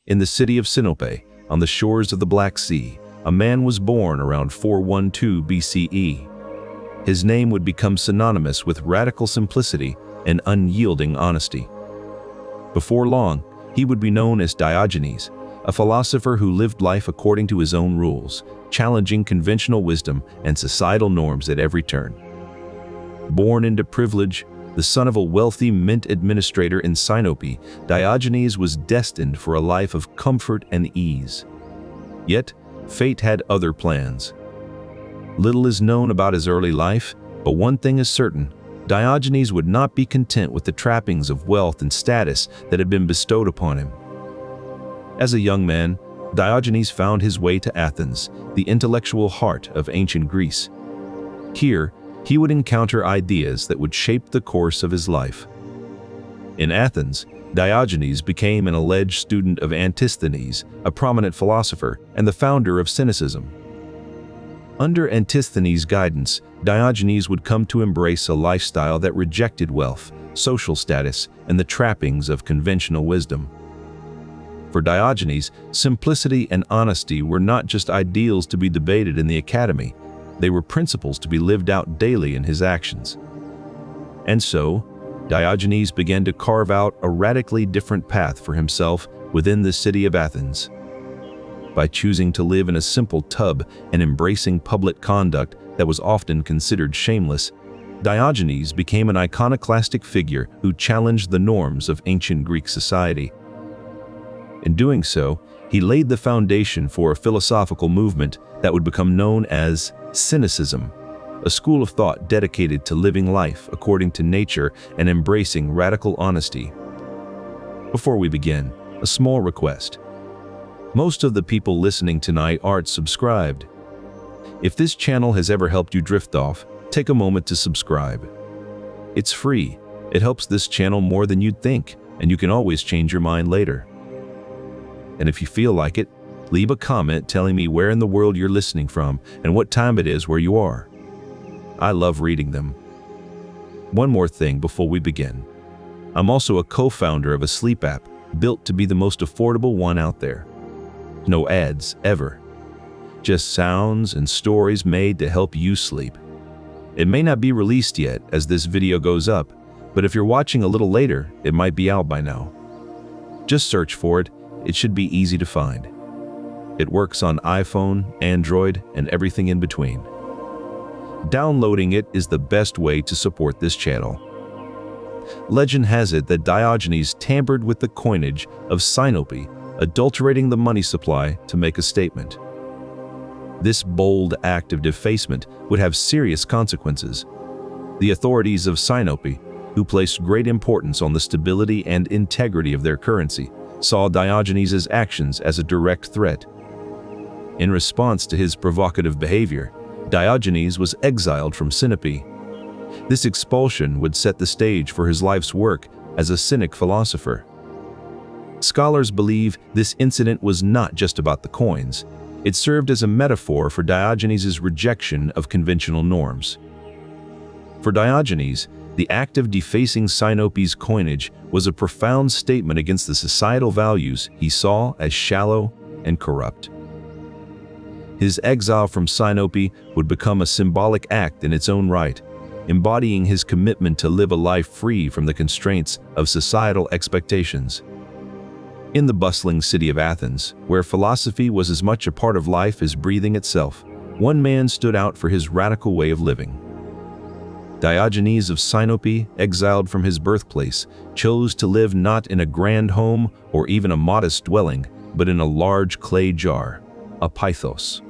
In the city of Sinope, on the shores of the Black Sea, a man was born around 412 BCE. His name would become synonymous with radical simplicity and unyielding honesty. Before long, he would be known as Diogenes, a philosopher who lived life according to his own rules, challenging conventional wisdom and societal norms at every turn. Born into privilege, the son of a wealthy mint administrator in Sinope, Diogenes was destined for a life of comfort and ease. Yet, fate had other plans. Little is known about his early life, but one thing is certain: Diogenes would not be content with the trappings of wealth and status that had been bestowed upon him. As a young man, Diogenes found his way to Athens, the intellectual heart of ancient Greece. Here, he would encounter ideas that would shape the course of his life. In Athens, Diogenes became an alleged student of Antisthenes, a prominent philosopher and the founder of Cynicism. Under Antisthenes' guidance, Diogenes would come to embrace a lifestyle that rejected wealth, social status, and the trappings of conventional wisdom. For Diogenes, simplicity and honesty were not just ideals to be debated in the academy, they were principles to be lived out daily in his actions. And so, Diogenes began to carve out a radically different path for himself within the city of Athens. By choosing to live in a simple tub and embracing public conduct that was often considered shameless, Diogenes became an iconoclastic figure who challenged the norms of ancient Greek society. In doing so, he laid the foundation for a philosophical movement that would become known as Cynicism, a school of thought dedicated to living life according to nature and embracing radical honesty. Before we begin, a small request. Most of the people listening tonight aren't subscribed. If this channel has ever helped you drift off, take a moment to subscribe. It's free, it helps this channel more than you'd think, and you can always change your mind later. And if you feel like it, leave a comment telling me where in the world you're listening from and what time it is where you are. I love reading them. One more thing before we begin. I'm also a co-founder of a sleep app built to be the most affordable one out there. No ads, ever. Just sounds and stories made to help you sleep. It may not be released yet as this video goes up, but if you're watching a little later, it might be out by now. Just search for it. It should be easy to find. It works on iPhone, Android, and everything in between. Downloading it is the best way to support this channel. Legend has it that Diogenes tampered with the coinage of Sinope, adulterating the money supply to make a statement. This bold act of defacement would have serious consequences. The authorities of Sinope, who placed great importance on the stability and integrity of their currency, saw Diogenes' actions as a direct threat. In response to his provocative behavior, Diogenes was exiled from Sinope. This expulsion would set the stage for his life's work as a Cynic philosopher. Scholars believe this incident was not just about the coins. It served as a metaphor for Diogenes' rejection of conventional norms. For Diogenes, the act of defacing Sinope's coinage was a profound statement against the societal values he saw as shallow and corrupt. His exile from Sinope would become a symbolic act in its own right, embodying his commitment to live a life free from the constraints of societal expectations. In the bustling city of Athens, where philosophy was as much a part of life as breathing itself, one man stood out for his radical way of living. Diogenes of Sinope, exiled from his birthplace, chose to live not in a grand home or even a modest dwelling, but in a large clay jar, a pythos.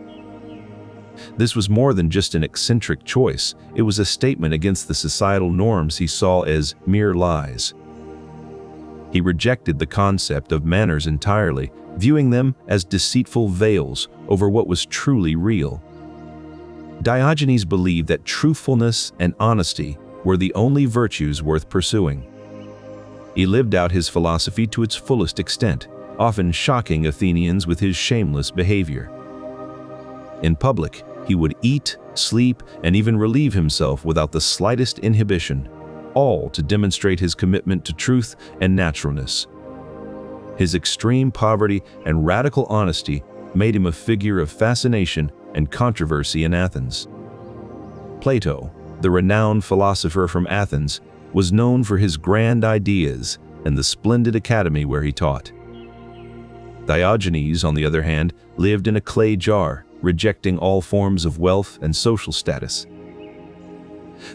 This was more than just an eccentric choice, it was a statement against the societal norms he saw as mere lies. He rejected the concept of manners entirely, viewing them as deceitful veils over what was truly real. Diogenes believed that truthfulness and honesty were the only virtues worth pursuing. He lived out his philosophy to its fullest extent, often shocking Athenians with his shameless behavior. In public, he would eat, sleep, and even relieve himself without the slightest inhibition, all to demonstrate his commitment to truth and naturalness. His extreme poverty and radical honesty made him a figure of fascination and controversy in Athens. Plato, the renowned philosopher from Athens, was known for his grand ideas and the splendid academy where he taught. Diogenes, on the other hand, lived in a clay jar, rejecting all forms of wealth and social status.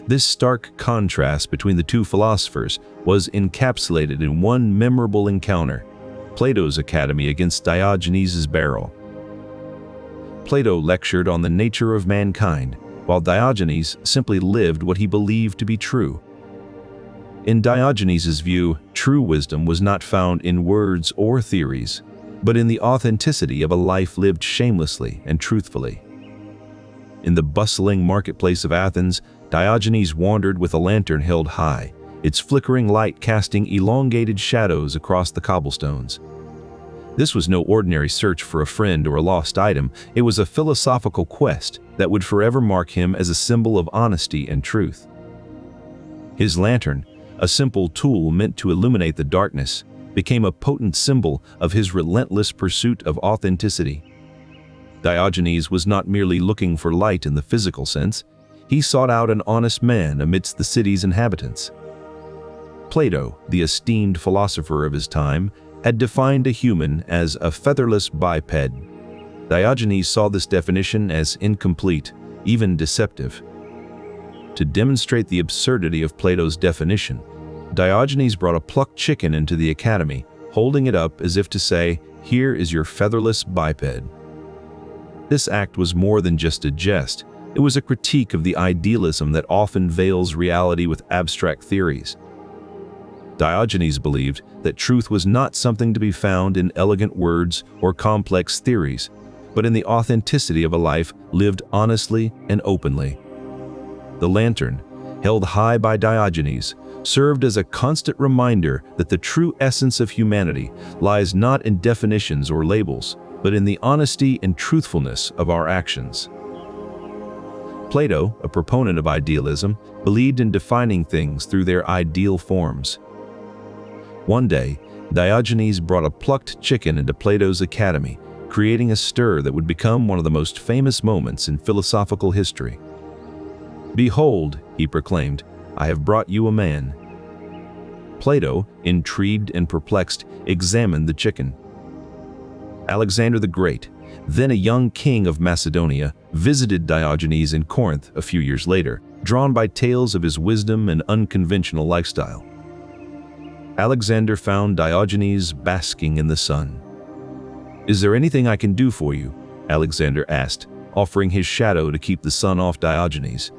This stark contrast between the two philosophers was encapsulated in one memorable encounter, Plato's academy against Diogenes' barrel. Plato lectured on the nature of mankind, while Diogenes simply lived what he believed to be true. In Diogenes' view, true wisdom was not found in words or theories, but in the authenticity of a life lived shamelessly and truthfully. In the bustling marketplace of Athens, Diogenes wandered with a lantern held high, its flickering light casting elongated shadows across the cobblestones. This was no ordinary search for a friend or a lost item. It was a philosophical quest that would forever mark him as a symbol of honesty and truth. His lantern, a simple tool meant to illuminate the darkness, became a potent symbol of his relentless pursuit of authenticity. Diogenes was not merely looking for light in the physical sense. He sought out an honest man amidst the city's inhabitants. Plato, the esteemed philosopher of his time, had defined a human as a featherless biped. Diogenes saw this definition as incomplete, even deceptive. To demonstrate the absurdity of Plato's definition, Diogenes brought a plucked chicken into the academy, holding it up as if to say, "Here is your featherless biped." This act was more than just a jest. It was a critique of the idealism that often veils reality with abstract theories. Diogenes believed that truth was not something to be found in elegant words or complex theories, but in the authenticity of a life lived honestly and openly. The lantern, held high by Diogenes, served as a constant reminder that the true essence of humanity lies not in definitions or labels, but in the honesty and truthfulness of our actions. Plato, a proponent of idealism, believed in defining things through their ideal forms. One day, Diogenes brought a plucked chicken into Plato's academy, creating a stir that would become one of the most famous moments in philosophical history. "Behold," he proclaimed, "I have brought you a man." Plato, intrigued and perplexed, examined the chicken. Alexander the Great, then a young king of Macedonia, visited Diogenes in Corinth a few years later, drawn by tales of his wisdom and unconventional lifestyle. Alexander found Diogenes basking in the sun. "Is there anything I can do for you?" Alexander asked, offering his shadow to keep the sun off Diogenes.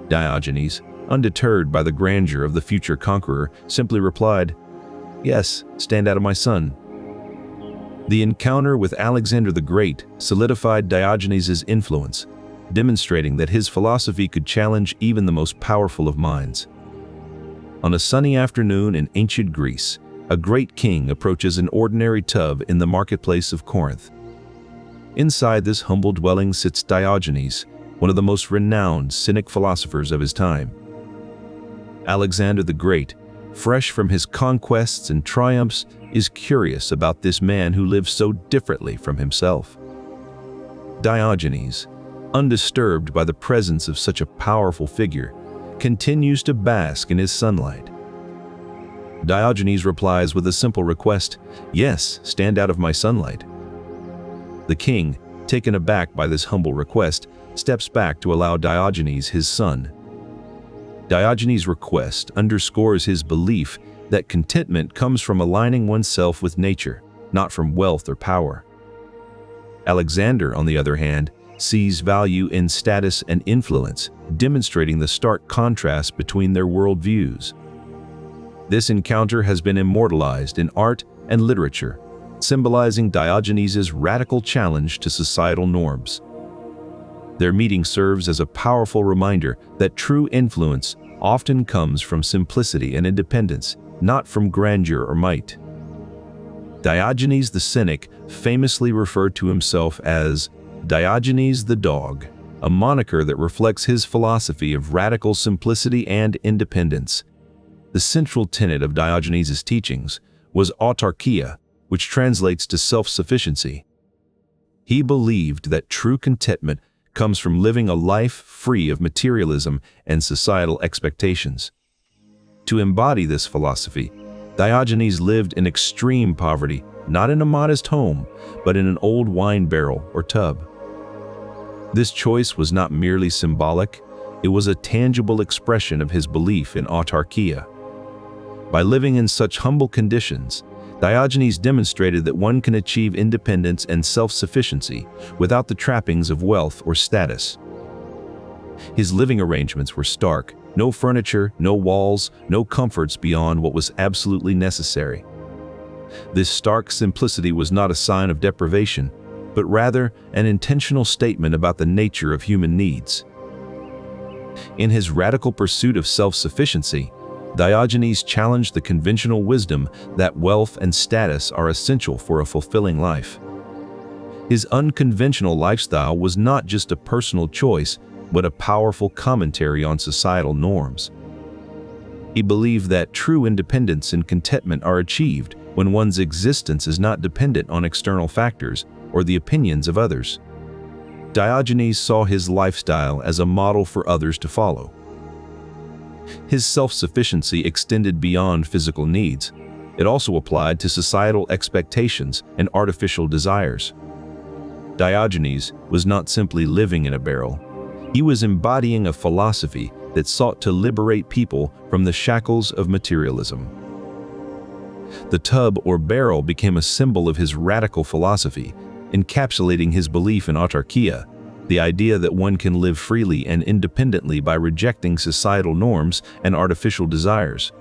Diogenes, undeterred by the grandeur of the future conqueror, simply replied, "Yes, stand out of my sun." The encounter with Alexander the Great solidified Diogenes' influence, demonstrating that his philosophy could challenge even the most powerful of minds. On a sunny afternoon in ancient Greece, a great king approaches an ordinary tub in the marketplace of Corinth. Inside this humble dwelling sits Diogenes, one of the most renowned Cynic philosophers of his time. Alexander the Great, fresh from his conquests and triumphs, is curious about this man who lives so differently from himself. Diogenes, undisturbed by the presence of such a powerful figure, continues to bask in his sunlight. Diogenes replies with a simple request, "Yes, stand out of my sunlight." The king, taken aback by this humble request, steps back to allow Diogenes his sun. Diogenes' request underscores his belief that contentment comes from aligning oneself with nature, not from wealth or power. Alexander, on the other hand, sees value in status and influence, demonstrating the stark contrast between their worldviews. This encounter has been immortalized in art and literature, symbolizing Diogenes' radical challenge to societal norms. Their meeting serves as a powerful reminder that true influence often comes from simplicity and independence, not from grandeur or might. Diogenes the Cynic famously referred to himself as Diogenes the Dog, a moniker that reflects his philosophy of radical simplicity and independence. The central tenet of Diogenes' teachings was Autarkeia, which translates to self-sufficiency. He believed that true contentment comes from living a life free of materialism and societal expectations. To embody this philosophy, Diogenes lived in extreme poverty, not in a modest home, but in an old wine barrel or tub. This choice was not merely symbolic, it was a tangible expression of his belief in autarkeia. By living in such humble conditions, Diogenes demonstrated that one can achieve independence and self-sufficiency without the trappings of wealth or status. His living arrangements were stark: no furniture, no walls, no comforts beyond what was absolutely necessary. This stark simplicity was not a sign of deprivation, but rather an intentional statement about the nature of human needs. In his radical pursuit of self-sufficiency, Diogenes challenged the conventional wisdom that wealth and status are essential for a fulfilling life. His unconventional lifestyle was not just a personal choice, but a powerful commentary on societal norms. He believed that true independence and contentment are achieved when one's existence is not dependent on external factors or the opinions of others. Diogenes saw his lifestyle as a model for others to follow. His self-sufficiency extended beyond physical needs. It also applied to societal expectations and artificial desires. Diogenes was not simply living in a barrel. He was embodying a philosophy that sought to liberate people from the shackles of materialism. The tub or barrel became a symbol of his radical philosophy, encapsulating his belief in autarkeia, the idea that one can live freely and independently by rejecting societal norms and artificial desires.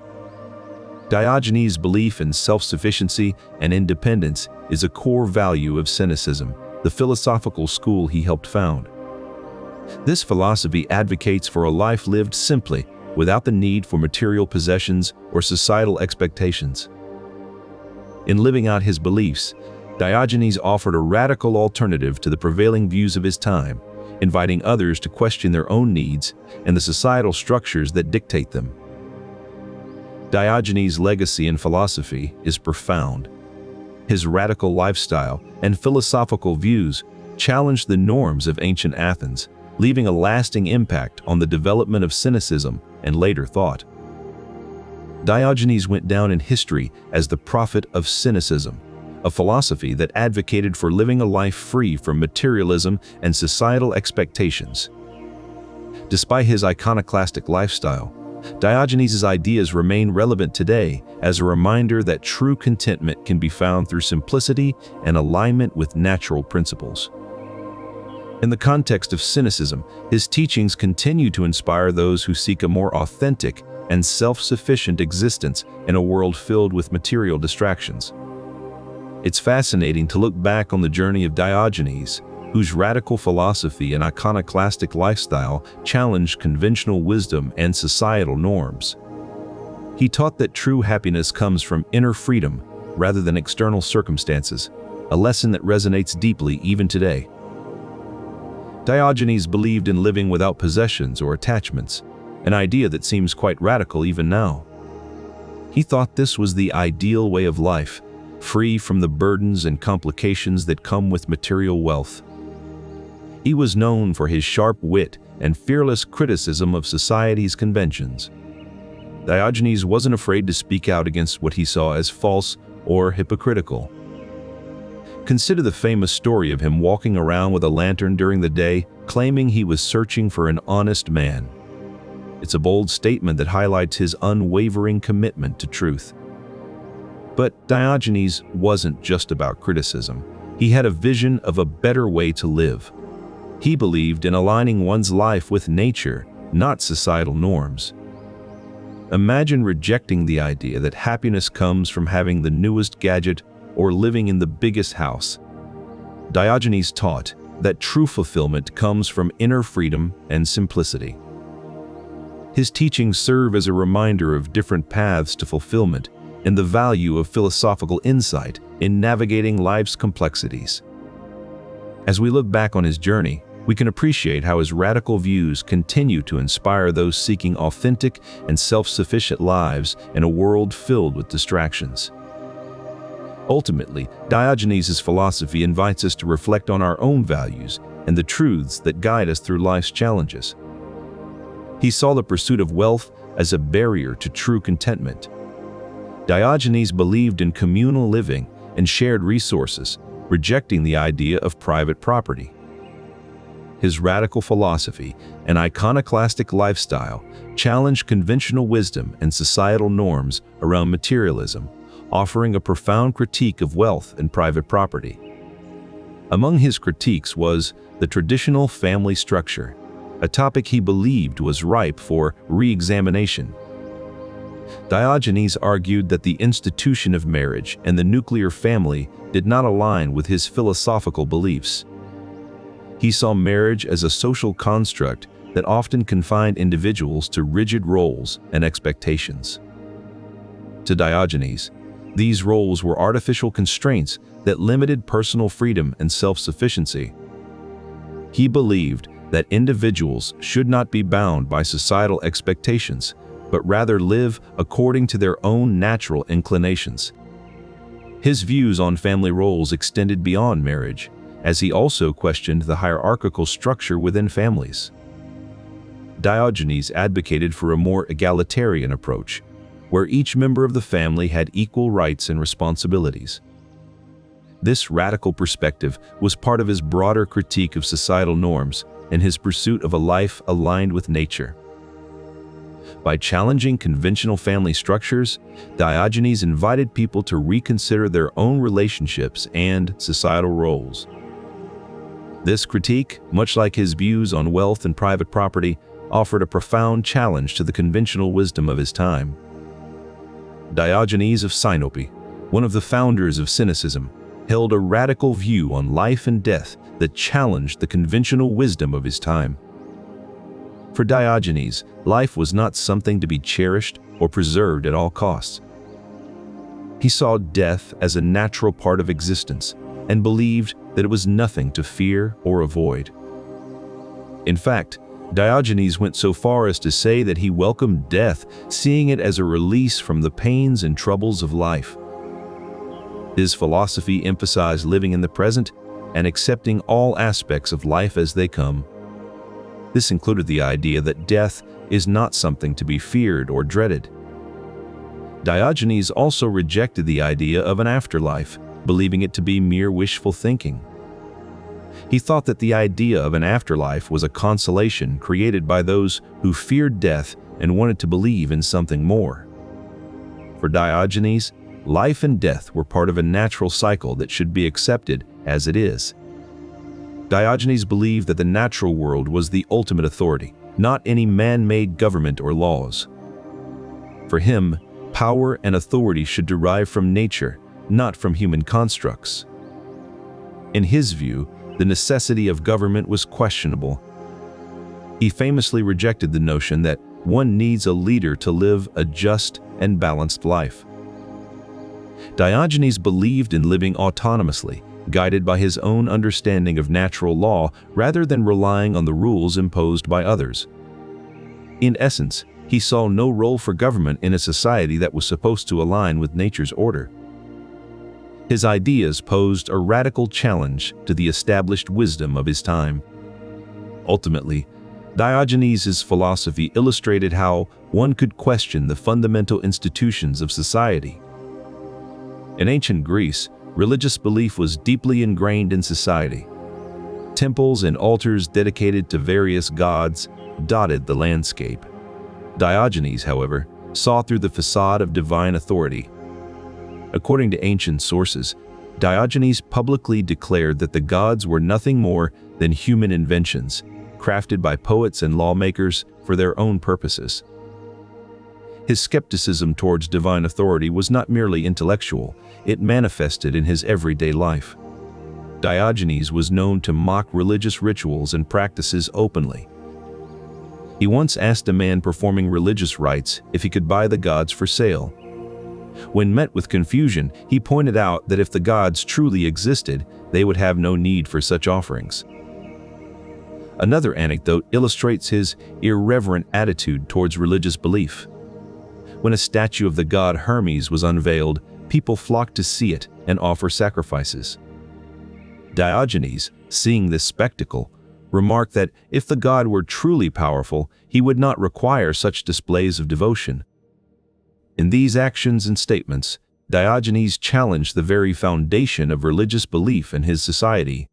Diogenes' belief in self-sufficiency and independence is a core value of Cynicism, the philosophical school he helped found. This philosophy advocates for a life lived simply, without the need for material possessions or societal expectations. In living out his beliefs, Diogenes offered a radical alternative to the prevailing views of his time, inviting others to question their own needs and the societal structures that dictate them. Diogenes' legacy in philosophy is profound. His radical lifestyle and philosophical views challenged the norms of ancient Athens, leaving a lasting impact on the development of Cynicism and later thought. Diogenes went down in history as the prophet of Cynicism, a philosophy that advocated for living a life free from materialism and societal expectations. Despite his iconoclastic lifestyle, Diogenes' ideas remain relevant today as a reminder that true contentment can be found through simplicity and alignment with natural principles. In the context of Cynicism, his teachings continue to inspire those who seek a more authentic and self-sufficient existence in a world filled with material distractions. It's fascinating to look back on the journey of Diogenes, whose radical philosophy and iconoclastic lifestyle challenged conventional wisdom and societal norms. He taught that true happiness comes from inner freedom rather than external circumstances, a lesson that resonates deeply even today. Diogenes believed in living without possessions or attachments, an idea that seems quite radical even now. He thought this was the ideal way of life, free from the burdens and complications that come with material wealth. He was known for his sharp wit and fearless criticism of society's conventions. Diogenes wasn't afraid to speak out against what he saw as false or hypocritical. Consider the famous story of him walking around with a lantern during the day, claiming he was searching for an honest man. It's a bold statement that highlights his unwavering commitment to truth. But Diogenes wasn't just about criticism. He had a vision of a better way to live. He believed in aligning one's life with nature, not societal norms. Imagine rejecting the idea that happiness comes from having the newest gadget or living in the biggest house. Diogenes taught that true fulfillment comes from inner freedom and simplicity. His teachings serve as a reminder of different paths to fulfillment and the value of philosophical insight in navigating life's complexities. As we look back on his journey, we can appreciate how his radical views continue to inspire those seeking authentic and self-sufficient lives in a world filled with distractions. Ultimately, Diogenes' philosophy invites us to reflect on our own values and the truths that guide us through life's challenges. He saw the pursuit of wealth as a barrier to true contentment. Diogenes believed in communal living and shared resources, rejecting the idea of private property. His radical philosophy and iconoclastic lifestyle challenged conventional wisdom and societal norms around materialism, offering a profound critique of wealth and private property. Among his critiques was the traditional family structure, a topic he believed was ripe for re-examination. Diogenes argued that the institution of marriage and the nuclear family did not align with his philosophical beliefs. He saw marriage as a social construct that often confined individuals to rigid roles and expectations. To Diogenes, these roles were artificial constraints that limited personal freedom and self-sufficiency. He believed that individuals should not be bound by societal expectations, but rather live according to their own natural inclinations. His views on family roles extended beyond marriage, as he also questioned the hierarchical structure within families. Diogenes advocated for a more egalitarian approach, where each member of the family had equal rights and responsibilities. This radical perspective was part of his broader critique of societal norms and his pursuit of a life aligned with nature. By challenging conventional family structures, Diogenes invited people to reconsider their own relationships and societal roles. This critique, much like his views on wealth and private property, offered a profound challenge to the conventional wisdom of his time. Diogenes of Sinope, one of the founders of Cynicism, held a radical view on life and death that challenged the conventional wisdom of his time. For Diogenes, life was not something to be cherished or preserved at all costs. He saw death as a natural part of existence and believed that it was nothing to fear or avoid. In fact, Diogenes went so far as to say that he welcomed death, seeing it as a release from the pains and troubles of life. His philosophy emphasized living in the present and accepting all aspects of life as they come. This included the idea that death is not something to be feared or dreaded. Diogenes also rejected the idea of an afterlife, believing it to be mere wishful thinking. He thought that the idea of an afterlife was a consolation created by those who feared death and wanted to believe in something more. For Diogenes, life and death were part of a natural cycle that should be accepted as it is. Diogenes believed that the natural world was the ultimate authority, not any man-made government or laws. For him, power and authority should derive from nature, not from human constructs. In his view, the necessity of government was questionable. He famously rejected the notion that one needs a leader to live a just and balanced life. Diogenes believed in living autonomously, guided by his own understanding of natural law rather than relying on the rules imposed by others. In essence, he saw no role for government in a society that was supposed to align with nature's order. His ideas posed a radical challenge to the established wisdom of his time. Ultimately, Diogenes' philosophy illustrated how one could question the fundamental institutions of society. In ancient Greece, religious belief was deeply ingrained in society. Temples and altars dedicated to various gods dotted the landscape. Diogenes, however, saw through the facade of divine authority. According to ancient sources, Diogenes publicly declared that the gods were nothing more than human inventions, crafted by poets and lawmakers for their own purposes. His skepticism towards divine authority was not merely intellectual, it manifested in his everyday life. Diogenes was known to mock religious rituals and practices openly. He once asked a man performing religious rites if he could buy the gods for sale. When met with confusion, he pointed out that if the gods truly existed, they would have no need for such offerings. Another anecdote illustrates his irreverent attitude towards religious belief. When a statue of the god Hermes was unveiled, people flocked to see it and offer sacrifices. Diogenes, seeing this spectacle, remarked that if the god were truly powerful, he would not require such displays of devotion. In these actions and statements, Diogenes challenged the very foundation of religious belief in his society.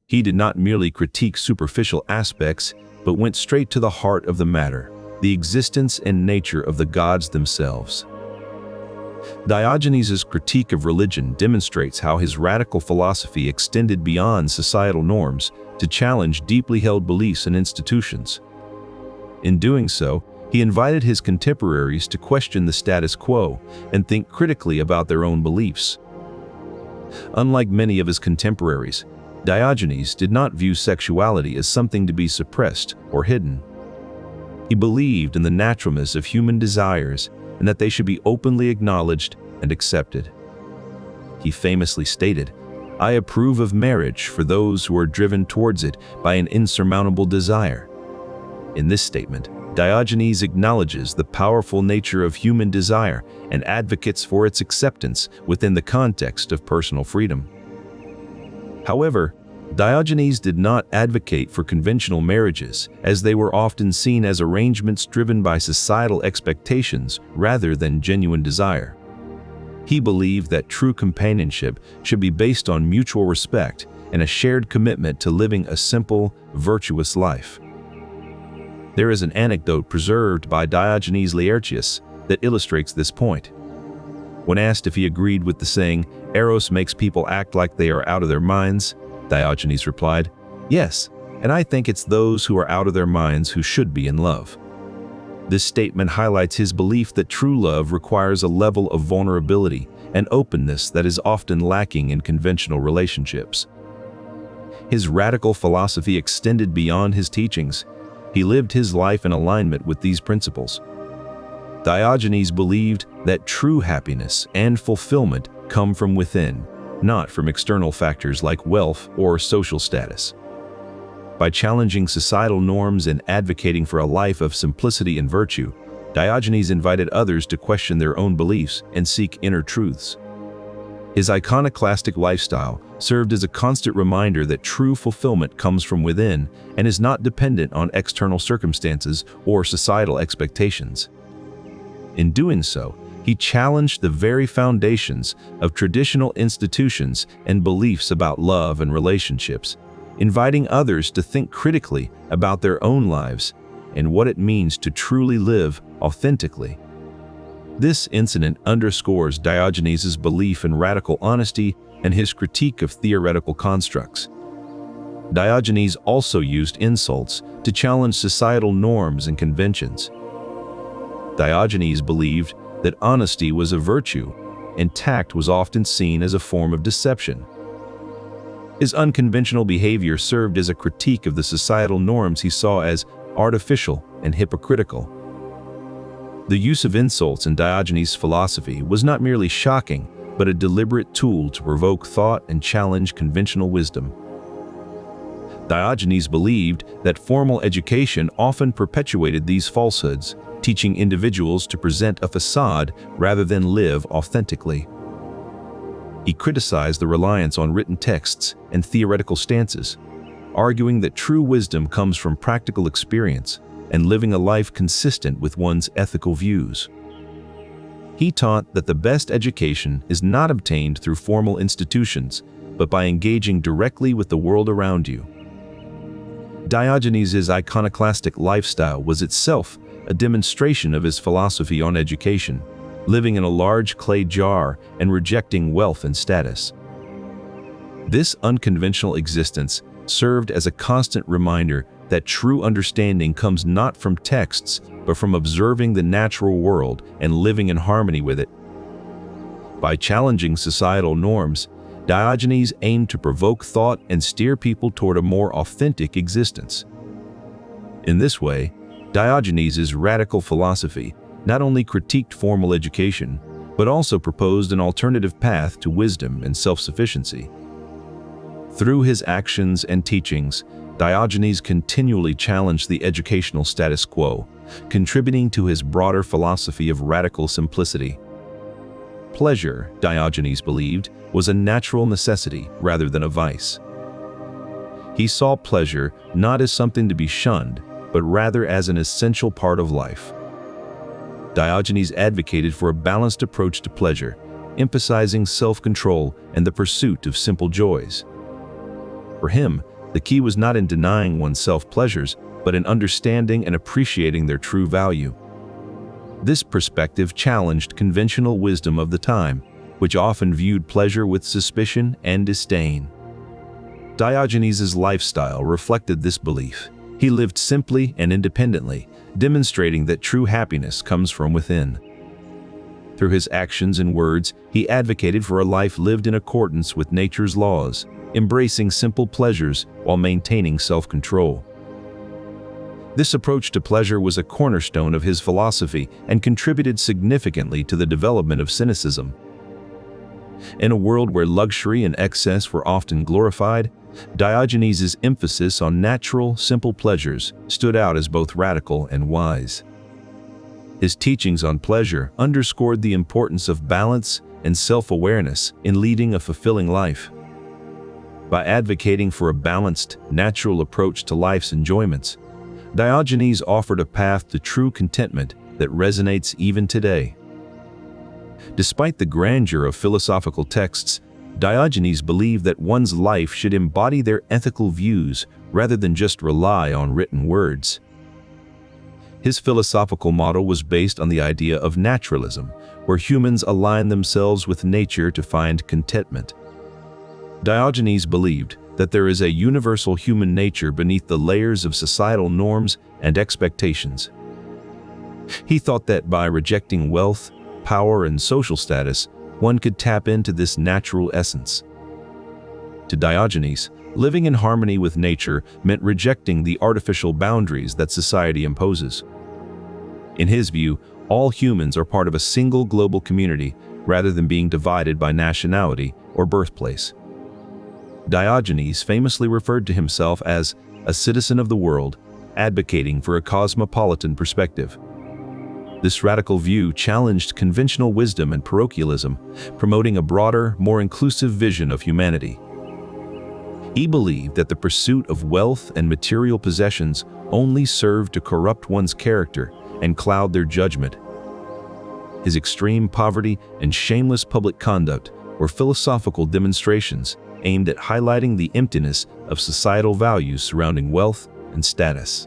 He did not merely critique superficial aspects, but went straight to the heart of the matter, the existence and nature of the gods themselves. Diogenes' critique of religion demonstrates how his radical philosophy extended beyond societal norms to challenge deeply held beliefs and institutions. In doing so, he invited his contemporaries to question the status quo and think critically about their own beliefs. Unlike many of his contemporaries, Diogenes did not view sexuality as something to be suppressed or hidden. He believed in the naturalness of human desires and that they should be openly acknowledged and accepted. He famously stated, "I approve of marriage for those who are driven towards it by an insurmountable desire." In this statement, Diogenes acknowledges the powerful nature of human desire and advocates for its acceptance within the context of personal freedom. However, Diogenes did not advocate for conventional marriages, as they were often seen as arrangements driven by societal expectations rather than genuine desire. He believed that true companionship should be based on mutual respect and a shared commitment to living a simple, virtuous life. There is an anecdote preserved by Diogenes Laertius that illustrates this point. When asked if he agreed with the saying, "Eros makes people act like they are out of their minds," Diogenes replied, "Yes, and I think it's those who are out of their minds who should be in love." This statement highlights his belief that true love requires a level of vulnerability and openness that is often lacking in conventional relationships. His radical philosophy extended beyond his teachings. He lived his life in alignment with these principles. Diogenes believed that true happiness and fulfillment come from within, not from external factors like wealth or social status. By challenging societal norms and advocating for a life of simplicity and virtue, Diogenes invited others to question their own beliefs and seek inner truths. His iconoclastic lifestyle served as a constant reminder that true fulfillment comes from within and is not dependent on external circumstances or societal expectations. In doing so, he challenged the very foundations of traditional institutions and beliefs about love and relationships, inviting others to think critically about their own lives and what it means to truly live authentically. This incident underscores Diogenes' belief in radical honesty and his critique of theoretical constructs. Diogenes also used insults to challenge societal norms and conventions. Diogenes believed that honesty was a virtue, and tact was often seen as a form of deception. His unconventional behavior served as a critique of the societal norms he saw as artificial and hypocritical. The use of insults in Diogenes' philosophy was not merely shocking, but a deliberate tool to provoke thought and challenge conventional wisdom. Diogenes believed that formal education often perpetuated these falsehoods, teaching individuals to present a facade rather than live authentically. He criticized the reliance on written texts and theoretical stances, arguing that true wisdom comes from practical experience and living a life consistent with one's ethical views. He taught that the best education is not obtained through formal institutions, but by engaging directly with the world around you. Diogenes' iconoclastic lifestyle was itself a demonstration of his philosophy on education, living in a large clay jar and rejecting wealth and status. This unconventional existence served as a constant reminder that true understanding comes not from texts, but from observing the natural world and living in harmony with it. By challenging societal norms, Diogenes aimed to provoke thought and steer people toward a more authentic existence. In this way, Diogenes' radical philosophy not only critiqued formal education, but also proposed an alternative path to wisdom and self-sufficiency. Through his actions and teachings, Diogenes continually challenged the educational status quo, contributing to his broader philosophy of radical simplicity. Pleasure, Diogenes believed, was a natural necessity rather than a vice. He saw pleasure not as something to be shunned, but rather as an essential part of life. Diogenes advocated for a balanced approach to pleasure, emphasizing self-control and the pursuit of simple joys. For him, the key was not in denying oneself pleasures, but in understanding and appreciating their true value. This perspective challenged conventional wisdom of the time, which often viewed pleasure with suspicion and disdain. Diogenes' lifestyle reflected this belief. He lived simply and independently, demonstrating that true happiness comes from within. Through his actions and words, he advocated for a life lived in accordance with nature's laws, embracing simple pleasures while maintaining self-control. This approach to pleasure was a cornerstone of his philosophy and contributed significantly to the development of Cynicism. In a world where luxury and excess were often glorified, Diogenes' emphasis on natural, simple pleasures stood out as both radical and wise. His teachings on pleasure underscored the importance of balance and self-awareness in leading a fulfilling life. By advocating for a balanced, natural approach to life's enjoyments, Diogenes offered a path to true contentment that resonates even today. Despite the grandeur of philosophical texts, Diogenes believed that one's life should embody their ethical views rather than just rely on written words. His philosophical model was based on the idea of naturalism, where humans align themselves with nature to find contentment. Diogenes believed that there is a universal human nature beneath the layers of societal norms and expectations. He thought that by rejecting wealth, power, and social status, one could tap into this natural essence. To Diogenes, living in harmony with nature meant rejecting the artificial boundaries that society imposes. In his view, all humans are part of a single global community rather than being divided by nationality or birthplace. Diogenes famously referred to himself as a citizen of the world, advocating for a cosmopolitan perspective. This radical view challenged conventional wisdom and parochialism, promoting a broader, more inclusive vision of humanity. He believed that the pursuit of wealth and material possessions only served to corrupt one's character and cloud their judgment. His extreme poverty and shameless public conduct were philosophical demonstrations aimed at highlighting the emptiness of societal values surrounding wealth and status.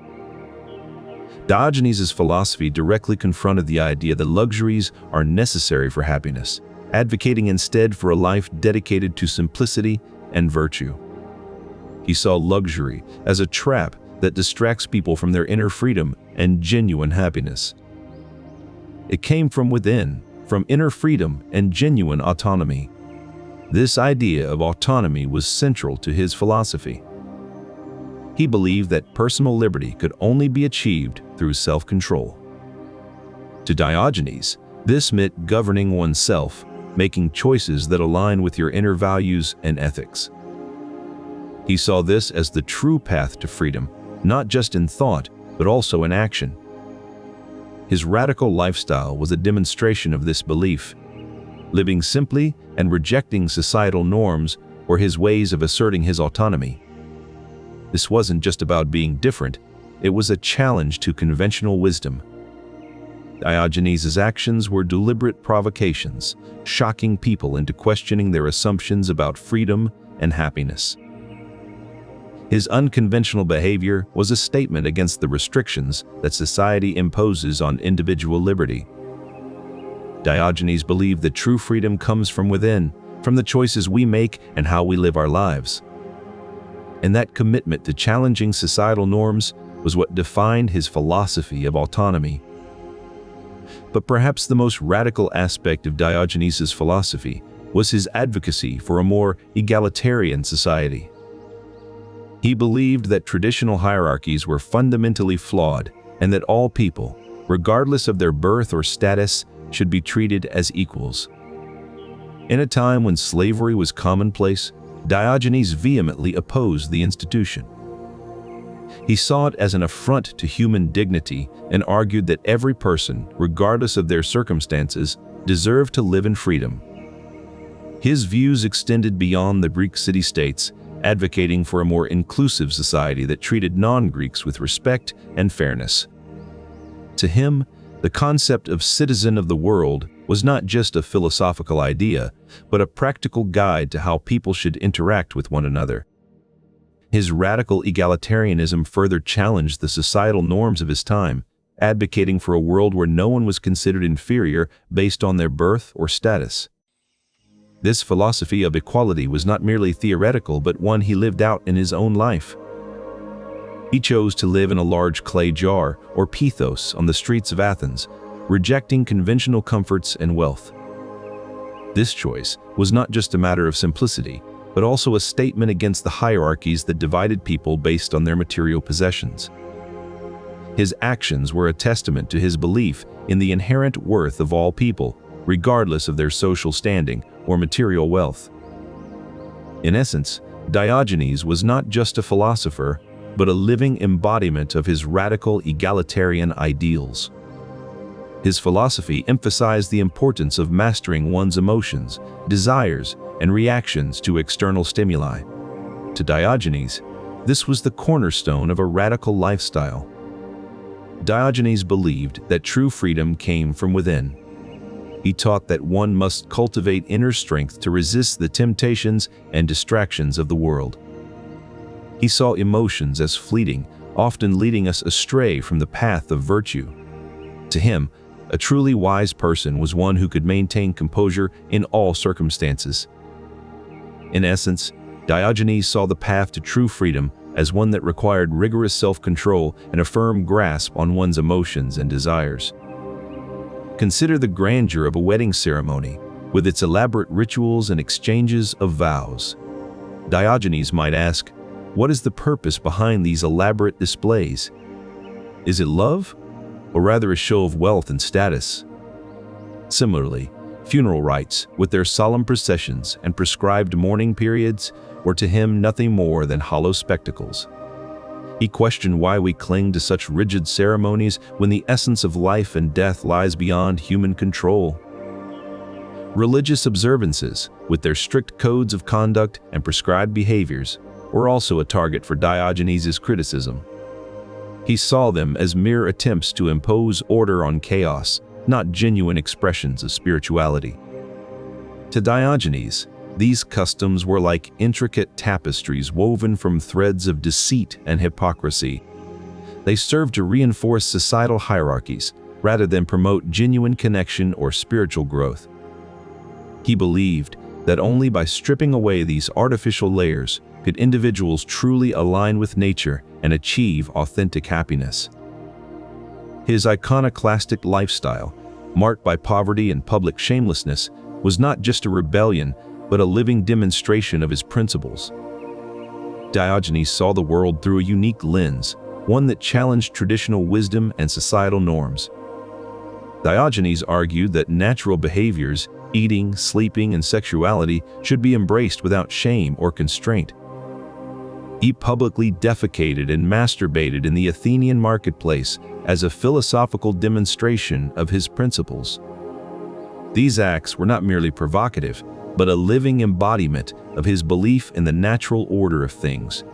Diogenes' philosophy directly confronted the idea that luxuries are necessary for happiness, advocating instead for a life dedicated to simplicity and virtue. He saw luxury as a trap that distracts people from their inner freedom and genuine happiness. It came from within, from inner freedom and genuine autonomy. This idea of autonomy was central to his philosophy. He believed that personal liberty could only be achieved through self-control. To Diogenes, this meant governing oneself, making choices that align with your inner values and ethics. He saw this as the true path to freedom, not just in thought, but also in action. His radical lifestyle was a demonstration of this belief. Living simply and rejecting societal norms were his ways of asserting his autonomy. This wasn't just about being different, it was a challenge to conventional wisdom. Diogenes' actions were deliberate provocations, shocking people into questioning their assumptions about freedom and happiness. His unconventional behavior was a statement against the restrictions that society imposes on individual liberty. Diogenes believed that true freedom comes from within, from the choices we make and how we live our lives. And that commitment to challenging societal norms was what defined his philosophy of autonomy. But perhaps the most radical aspect of Diogenes' philosophy was his advocacy for a more egalitarian society. He believed that traditional hierarchies were fundamentally flawed and that all people, regardless of their birth or status, should be treated as equals. In a time when slavery was commonplace, Diogenes vehemently opposed the institution. He saw it as an affront to human dignity and argued that every person, regardless of their circumstances, deserve to live in freedom. His views extended beyond the Greek city-states, advocating for a more inclusive society that treated non-Greeks with respect and fairness. To him, the concept of citizen of the world was not just a philosophical idea, but a practical guide to how people should interact with one another. His radical egalitarianism further challenged the societal norms of his time, advocating for a world where no one was considered inferior based on their birth or status. This philosophy of equality was not merely theoretical, but one he lived out in his own life. He chose to live in a large clay jar, or pithos, on the streets of Athens, rejecting conventional comforts and wealth. This choice was not just a matter of simplicity, but also a statement against the hierarchies that divided people based on their material possessions. His actions were a testament to his belief in the inherent worth of all people, regardless of their social standing or material wealth. In essence, Diogenes was not just a philosopher, but a living embodiment of his radical egalitarian ideals. His philosophy emphasized the importance of mastering one's emotions, desires, and reactions to external stimuli. To Diogenes, this was the cornerstone of a radical lifestyle. Diogenes believed that true freedom came from within. He taught that one must cultivate inner strength to resist the temptations and distractions of the world. He saw emotions as fleeting, often leading us astray from the path of virtue. To him, a truly wise person was one who could maintain composure in all circumstances. In essence, Diogenes saw the path to true freedom as one that required rigorous self-control and a firm grasp on one's emotions and desires. Consider the grandeur of a wedding ceremony, with its elaborate rituals and exchanges of vows. Diogenes might ask, what is the purpose behind these elaborate displays? Is it love, or rather a show of wealth and status? Similarly, funeral rites, with their solemn processions and prescribed mourning periods, were to him nothing more than hollow spectacles. He questioned why we cling to such rigid ceremonies when the essence of life and death lies beyond human control. Religious observances, with their strict codes of conduct and prescribed behaviors, were also a target for Diogenes' criticism. He saw them as mere attempts to impose order on chaos, not genuine expressions of spirituality. To Diogenes, these customs were like intricate tapestries woven from threads of deceit and hypocrisy. They served to reinforce societal hierarchies rather than promote genuine connection or spiritual growth. He believed that only by stripping away these artificial layers could individuals truly align with nature and achieve authentic happiness. His iconoclastic lifestyle, marked by poverty and public shamelessness, was not just a rebellion, but a living demonstration of his principles. Diogenes saw the world through a unique lens, one that challenged traditional wisdom and societal norms. Diogenes argued that natural behaviors, eating, sleeping, and sexuality, should be embraced without shame or constraint. He publicly defecated and masturbated in the Athenian marketplace as a philosophical demonstration of his principles. These acts were not merely provocative, but a living embodiment of his belief in the natural order of things.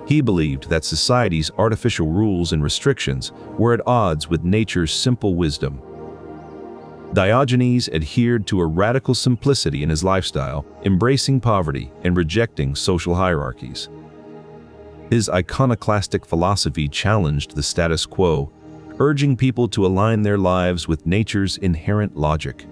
He believed that society's artificial rules and restrictions were at odds with nature's simple wisdom. Diogenes adhered to a radical simplicity in his lifestyle, embracing poverty and rejecting social hierarchies. His iconoclastic philosophy challenged the status quo, urging people to align their lives with nature's inherent logic.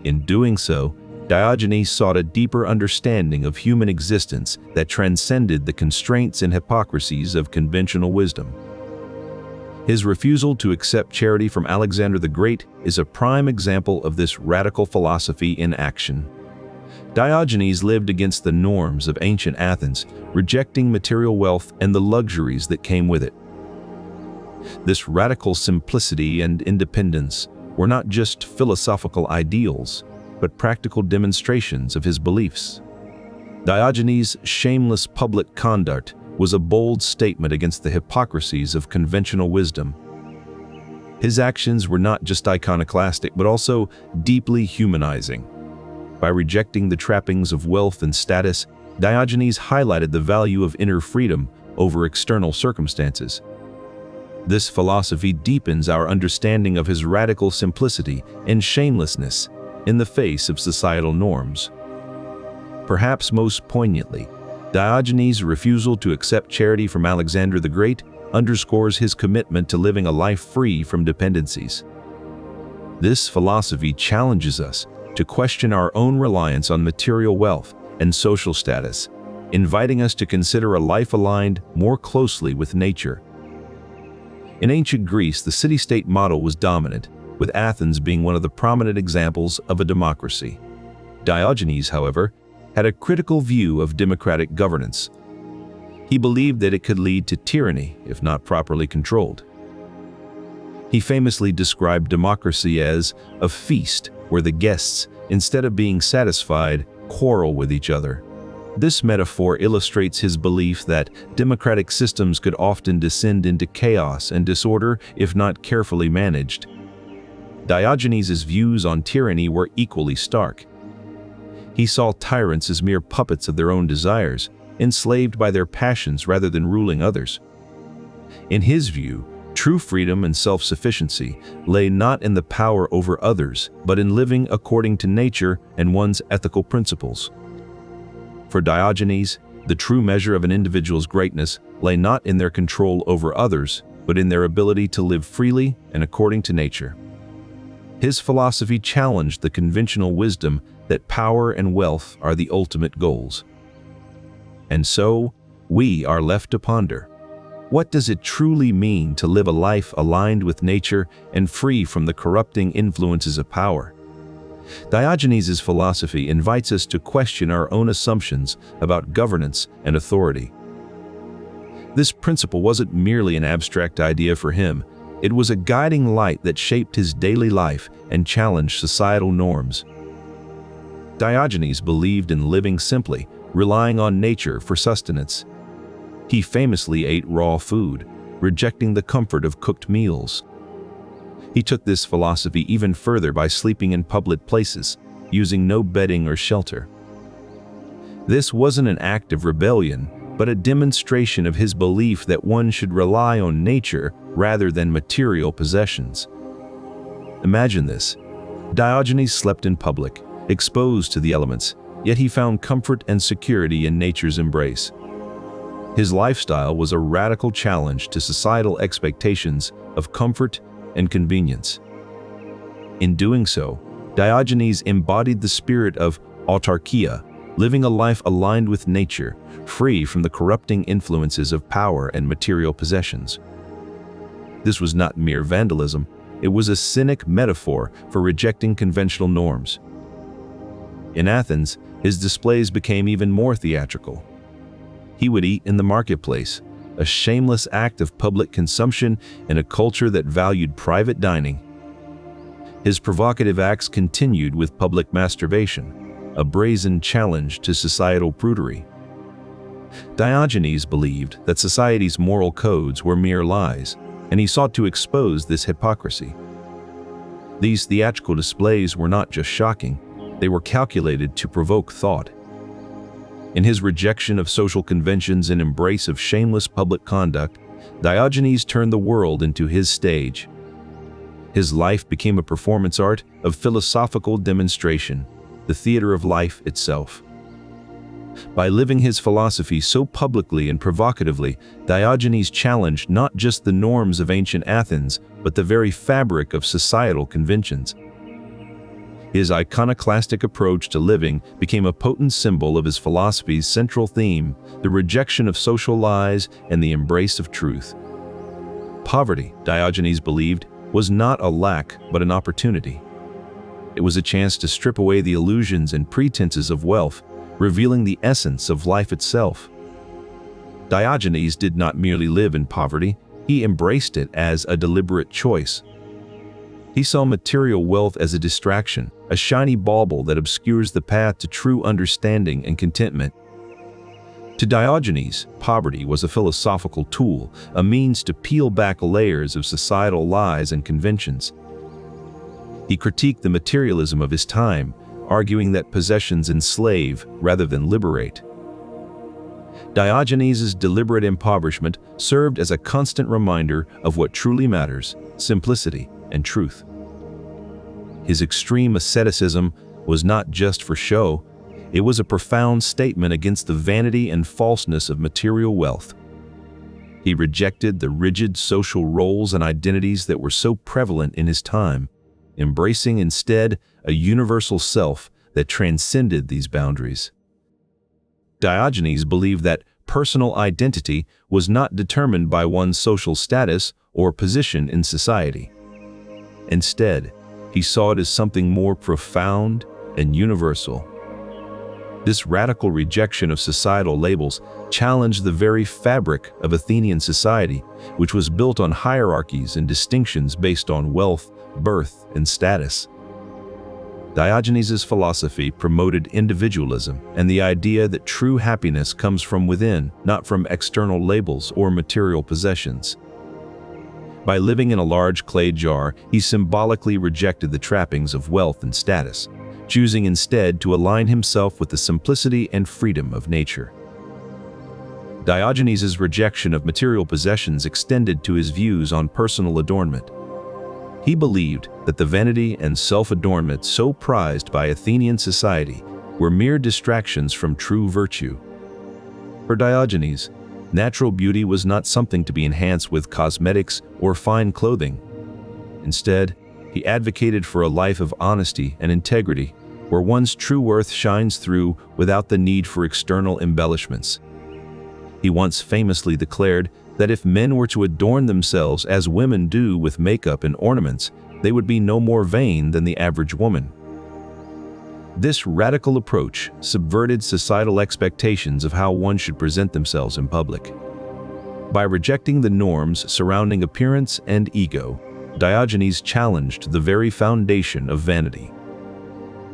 In doing so, Diogenes sought a deeper understanding of human existence that transcended the constraints and hypocrisies of conventional wisdom. His refusal to accept charity from Alexander the Great is a prime example of this radical philosophy in action. Diogenes lived against the norms of ancient Athens, rejecting material wealth and the luxuries that came with it. This radical simplicity and independence were not just philosophical ideals, but practical demonstrations of his beliefs. Diogenes' shameless public conduct was a bold statement against the hypocrisies of conventional wisdom. His actions were not just iconoclastic, but also deeply humanizing. By rejecting the trappings of wealth and status, Diogenes highlighted the value of inner freedom over external circumstances. This philosophy deepens our understanding of his radical simplicity and shamelessness in the face of societal norms. Perhaps most poignantly, Diogenes' refusal to accept charity from Alexander the Great underscores his commitment to living a life free from dependencies. This philosophy challenges us to question our own reliance on material wealth and social status, inviting us to consider a life aligned more closely with nature. In ancient Greece, the city-state model was dominant, with Athens being one of the prominent examples of a democracy. Diogenes, however, had a critical view of democratic governance. He believed that it could lead to tyranny if not properly controlled. He famously described democracy as a feast where the guests, instead of being satisfied, quarrel with each other. This metaphor illustrates his belief that democratic systems could often descend into chaos and disorder if not carefully managed. Diogenes' views on tyranny were equally stark. He saw tyrants as mere puppets of their own desires, enslaved by their passions rather than ruling others. In his view, true freedom and self-sufficiency lay not in the power over others, but in living according to nature and one's ethical principles. For Diogenes, the true measure of an individual's greatness lay not in their control over others, but in their ability to live freely and according to nature. His philosophy challenged the conventional wisdom that power and wealth are the ultimate goals. And so, we are left to ponder. What does it truly mean to live a life aligned with nature and free from the corrupting influences of power? Diogenes' philosophy invites us to question our own assumptions about governance and authority. This principle wasn't merely an abstract idea for him, it was a guiding light that shaped his daily life and challenged societal norms. Diogenes believed in living simply, relying on nature for sustenance. He famously ate raw food, rejecting the comfort of cooked meals. He took this philosophy even further by sleeping in public places, using no bedding or shelter. This wasn't an act of rebellion, but a demonstration of his belief that one should rely on nature rather than material possessions. Imagine this. Diogenes slept in public, exposed to the elements, yet he found comfort and security in nature's embrace. His lifestyle was a radical challenge to societal expectations of comfort and convenience. In doing so, Diogenes embodied the spirit of autarkeia, living a life aligned with nature, free from the corrupting influences of power and material possessions. This was not mere vandalism, it was a Cynic metaphor for rejecting conventional norms. In Athens, his displays became even more theatrical. He would eat in the marketplace, a shameless act of public consumption in a culture that valued private dining. His provocative acts continued with public masturbation, a brazen challenge to societal prudery. Diogenes believed that society's moral codes were mere lies, and he sought to expose this hypocrisy. These theatrical displays were not just shocking, they were calculated to provoke thought. In his rejection of social conventions and embrace of shameless public conduct, Diogenes turned the world into his stage. His life became a performance art of philosophical demonstration, the theater of life itself. By living his philosophy so publicly and provocatively, Diogenes challenged not just the norms of ancient Athens, but the very fabric of societal conventions. His iconoclastic approach to living became a potent symbol of his philosophy's central theme, the rejection of social lies and the embrace of truth. Poverty, Diogenes believed, was not a lack but an opportunity. It was a chance to strip away the illusions and pretenses of wealth, revealing the essence of life itself. Diogenes did not merely live in poverty, he embraced it as a deliberate choice. He saw material wealth as a distraction, a shiny bauble that obscures the path to true understanding and contentment. To Diogenes, poverty was a philosophical tool, a means to peel back layers of societal lies and conventions. He critiqued the materialism of his time, arguing that possessions enslave rather than liberate. Diogenes' deliberate impoverishment served as a constant reminder of what truly matters: simplicity and truth. His extreme asceticism was not just for show, it was a profound statement against the vanity and falseness of material wealth. He rejected the rigid social roles and identities that were so prevalent in his time, embracing instead a universal self that transcended these boundaries. Diogenes believed that personal identity was not determined by one's social status or position in society. Instead, he saw it as something more profound and universal. This radical rejection of societal labels challenged the very fabric of Athenian society, which was built on hierarchies and distinctions based on wealth, birth, and status. Diogenes' philosophy promoted individualism and the idea that true happiness comes from within, not from external labels or material possessions. By living in a large clay jar, he symbolically rejected the trappings of wealth and status, choosing instead to align himself with the simplicity and freedom of nature. Diogenes' rejection of material possessions extended to his views on personal adornment. He believed that the vanity and self-adornment so prized by Athenian society were mere distractions from true virtue. For Diogenes, natural beauty was not something to be enhanced with cosmetics or fine clothing. Instead, he advocated for a life of honesty and integrity, where one's true worth shines through without the need for external embellishments. He once famously declared that if men were to adorn themselves as women do with makeup and ornaments, they would be no more vain than the average woman. This radical approach subverted societal expectations of how one should present themselves in public. By rejecting the norms surrounding appearance and ego, Diogenes challenged the very foundation of vanity.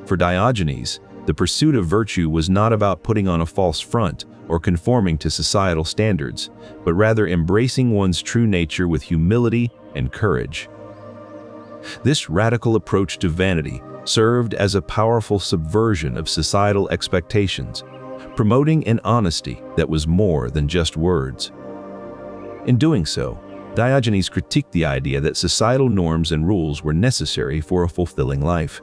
For Diogenes, the pursuit of virtue was not about putting on a false front or conforming to societal standards, but rather embracing one's true nature with humility and courage. This radical approach to vanity served as a powerful subversion of societal expectations, promoting an honesty that was more than just words. In doing so, Diogenes critiqued the idea that societal norms and rules were necessary for a fulfilling life.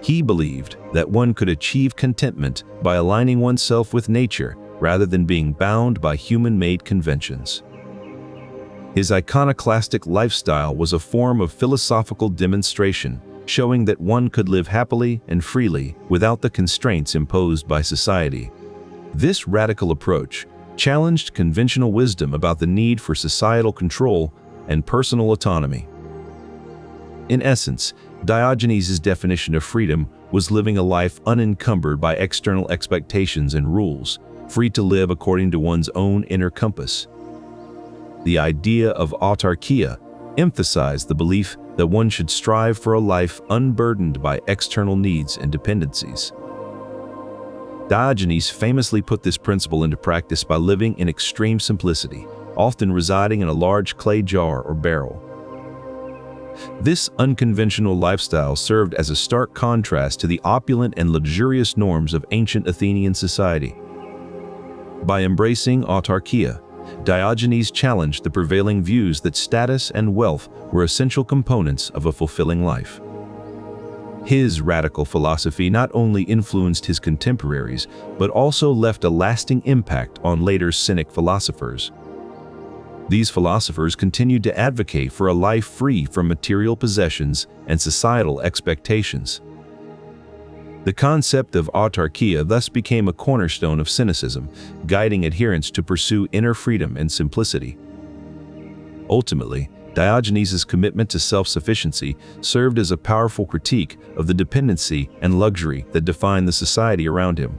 He believed that one could achieve contentment by aligning oneself with nature rather than being bound by human-made conventions. His iconoclastic lifestyle was a form of philosophical demonstration, showing that one could live happily and freely without the constraints imposed by society. This radical approach challenged conventional wisdom about the need for societal control and personal autonomy. In essence, Diogenes' definition of freedom was living a life unencumbered by external expectations and rules, free to live according to one's own inner compass. The idea of autarkeia emphasized the belief that one should strive for a life unburdened by external needs and dependencies. Diogenes famously put this principle into practice by living in extreme simplicity, often residing in a large clay jar or barrel. This unconventional lifestyle served as a stark contrast to the opulent and luxurious norms of ancient Athenian society. By embracing autarkeia, Diogenes challenged the prevailing views that status and wealth were essential components of a fulfilling life. His radical philosophy not only influenced his contemporaries, but also left a lasting impact on later Cynic philosophers. These philosophers continued to advocate for a life free from material possessions and societal expectations. The concept of autarkeia thus became a cornerstone of Cynicism, guiding adherents to pursue inner freedom and simplicity. Ultimately, Diogenes' commitment to self-sufficiency served as a powerful critique of the dependency and luxury that defined the society around him.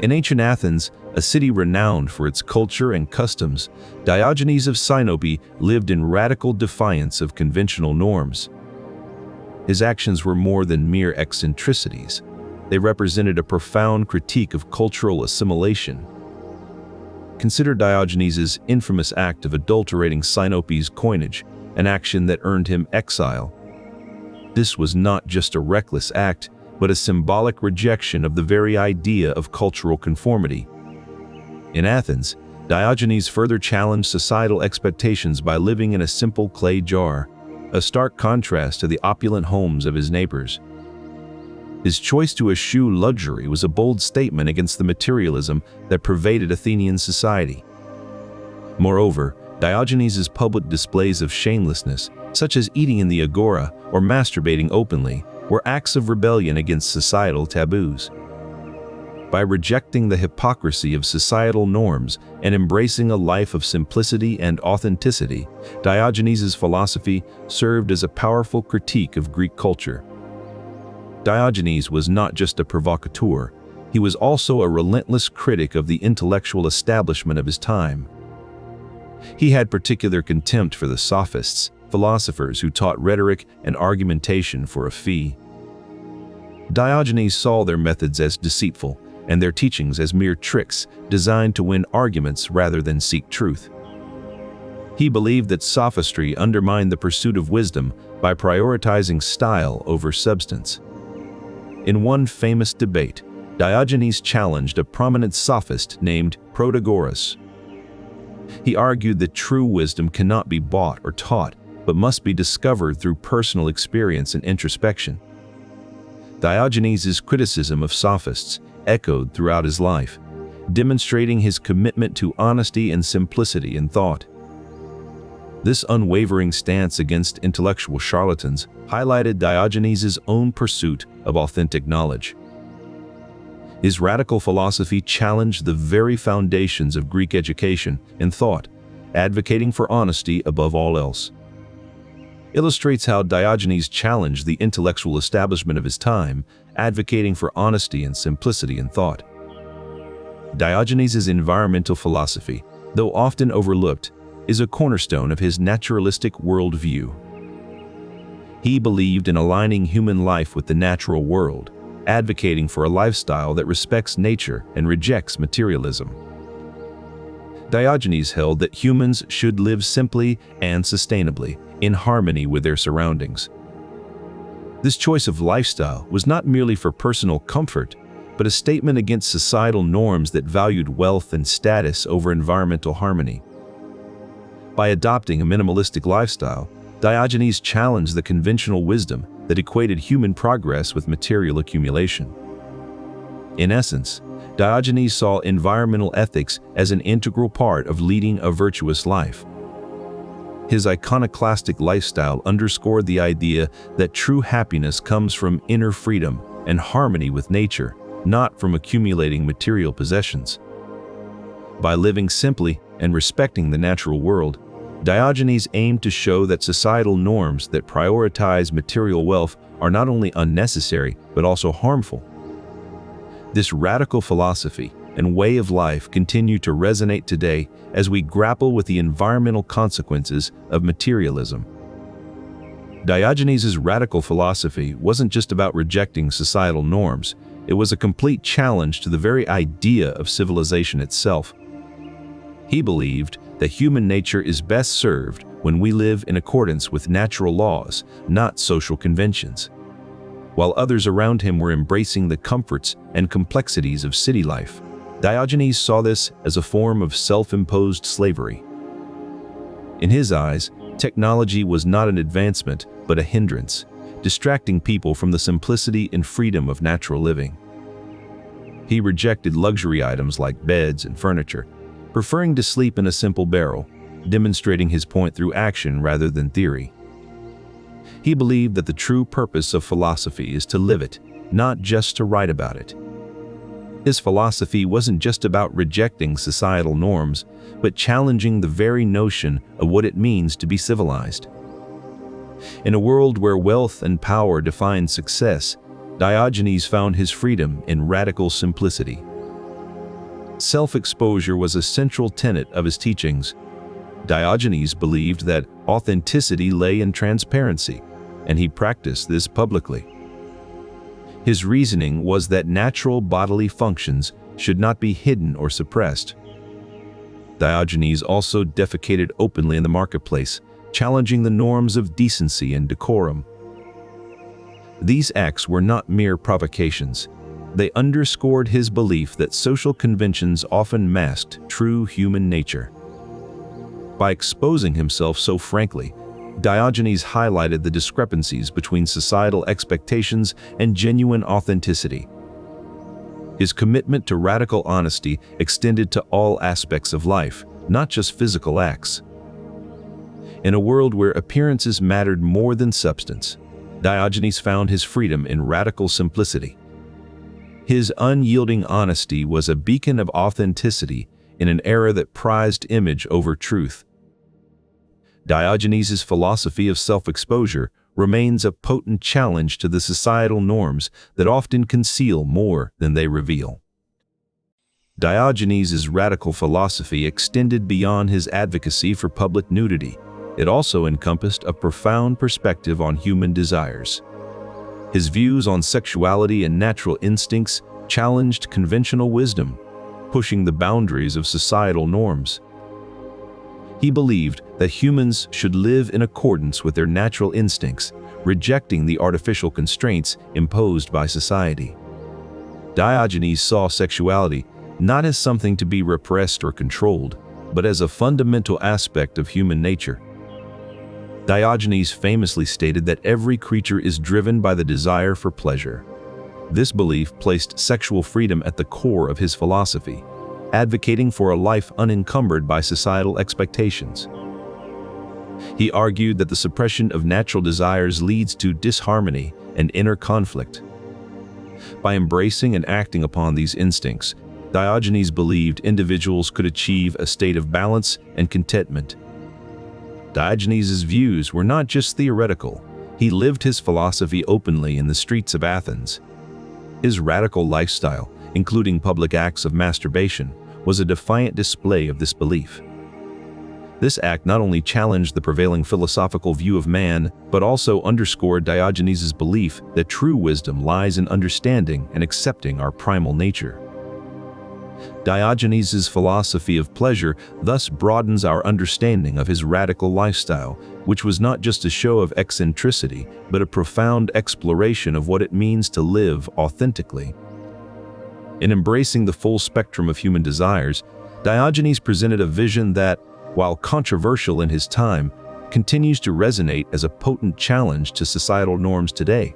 In ancient Athens, a city renowned for its culture and customs, Diogenes of Sinope lived in radical defiance of conventional norms. His actions were more than mere eccentricities. They represented a profound critique of cultural assimilation, Consider Diogenes' infamous act of adulterating Sinope's coinage, an action that earned him exile. This was not just a reckless act, but a symbolic rejection of the very idea of cultural conformity. In Athens, Diogenes further challenged societal expectations by living in a simple clay jar, a stark contrast to the opulent homes of his neighbors. His choice to eschew luxury was a bold statement against the materialism that pervaded Athenian society. Moreover, Diogenes' public displays of shamelessness, such as eating in the agora or masturbating openly, were acts of rebellion against societal taboos. By rejecting the hypocrisy of societal norms and embracing a life of simplicity and authenticity, Diogenes' philosophy served as a powerful critique of Greek culture. Diogenes was not just a provocateur, he was also a relentless critic of the intellectual establishment of his time. He had particular contempt for the sophists, philosophers who taught rhetoric and argumentation for a fee. Diogenes saw their methods as deceitful and their teachings as mere tricks designed to win arguments rather than seek truth. He believed that sophistry undermined the pursuit of wisdom by prioritizing style over substance. In one famous debate, Diogenes challenged a prominent sophist named Protagoras. He argued that true wisdom cannot be bought or taught, but must be discovered through personal experience and introspection. Diogenes' criticism of sophists echoed throughout his life, demonstrating his commitment to honesty and simplicity in thought. This unwavering stance against intellectual charlatans highlighted Diogenes' own pursuit of authentic knowledge. His radical philosophy challenged the very foundations of Greek education and thought, advocating for honesty above all else. Illustrates how Diogenes challenged the intellectual establishment of his time, advocating for honesty and simplicity in thought. Diogenes' environmental philosophy, though often overlooked, is a cornerstone of his naturalistic worldview. He believed in aligning human life with the natural world, advocating for a lifestyle that respects nature and rejects materialism. Diogenes held that humans should live simply and sustainably, in harmony with their surroundings. This choice of lifestyle was not merely for personal comfort, but a statement against societal norms that valued wealth and status over environmental harmony. By adopting a minimalistic lifestyle, Diogenes challenged the conventional wisdom that equated human progress with material accumulation. In essence, Diogenes saw environmental ethics as an integral part of leading a virtuous life. His iconoclastic lifestyle underscored the idea that true happiness comes from inner freedom and harmony with nature, not from accumulating material possessions. By living simply and respecting the natural world, Diogenes aimed to show that societal norms that prioritize material wealth are not only unnecessary but also harmful. This radical philosophy and way of life continue to resonate today as we grapple with the environmental consequences of materialism. Diogenes' radical philosophy wasn't just about rejecting societal norms, it was a complete challenge to the very idea of civilization itself. He believed that human nature is best served when we live in accordance with natural laws, not social conventions. While others around him were embracing the comforts and complexities of city life, Diogenes saw this as a form of self-imposed slavery. In his eyes, technology was not an advancement but a hindrance, distracting people from the simplicity and freedom of natural living. He rejected luxury items like beds and furniture, preferring to sleep in a simple barrel, demonstrating his point through action rather than theory. He believed that the true purpose of philosophy is to live it, not just to write about it. His philosophy wasn't just about rejecting societal norms, but challenging the very notion of what it means to be civilized. In a world where wealth and power define success, Diogenes found his freedom in radical simplicity. Self-exposure was a central tenet of his teachings. Diogenes believed that authenticity lay in transparency, and he practiced this publicly. His reasoning was that natural bodily functions should not be hidden or suppressed. Diogenes also defecated openly in the marketplace, challenging the norms of decency and decorum. These acts were not mere provocations. They underscored his belief that social conventions often masked true human nature. By exposing himself so frankly, Diogenes highlighted the discrepancies between societal expectations and genuine authenticity. His commitment to radical honesty extended to all aspects of life, not just physical acts. In a world where appearances mattered more than substance, Diogenes found his freedom in radical simplicity. His unyielding honesty was a beacon of authenticity in an era that prized image over truth. Diogenes' philosophy of self-exposure remains a potent challenge to the societal norms that often conceal more than they reveal. Diogenes' radical philosophy extended beyond his advocacy for public nudity. It also encompassed a profound perspective on human desires. His views on sexuality and natural instincts challenged conventional wisdom, pushing the boundaries of societal norms. He believed that humans should live in accordance with their natural instincts, rejecting the artificial constraints imposed by society. Diogenes saw sexuality not as something to be repressed or controlled, but as a fundamental aspect of human nature. Diogenes famously stated that every creature is driven by the desire for pleasure. This belief placed sexual freedom at the core of his philosophy, advocating for a life unencumbered by societal expectations. He argued that the suppression of natural desires leads to disharmony and inner conflict. By embracing and acting upon these instincts, Diogenes believed individuals could achieve a state of balance and contentment. Diogenes' views were not just theoretical. He lived his philosophy openly in the streets of Athens. His radical lifestyle, including public acts of masturbation, was a defiant display of this belief. This act not only challenged the prevailing philosophical view of man, but also underscored Diogenes' belief that true wisdom lies in understanding and accepting our primal nature. Diogenes' philosophy of pleasure thus broadens our understanding of his radical lifestyle, which was not just a show of eccentricity, but a profound exploration of what it means to live authentically. In embracing the full spectrum of human desires, Diogenes presented a vision that, while controversial in his time, continues to resonate as a potent challenge to societal norms today.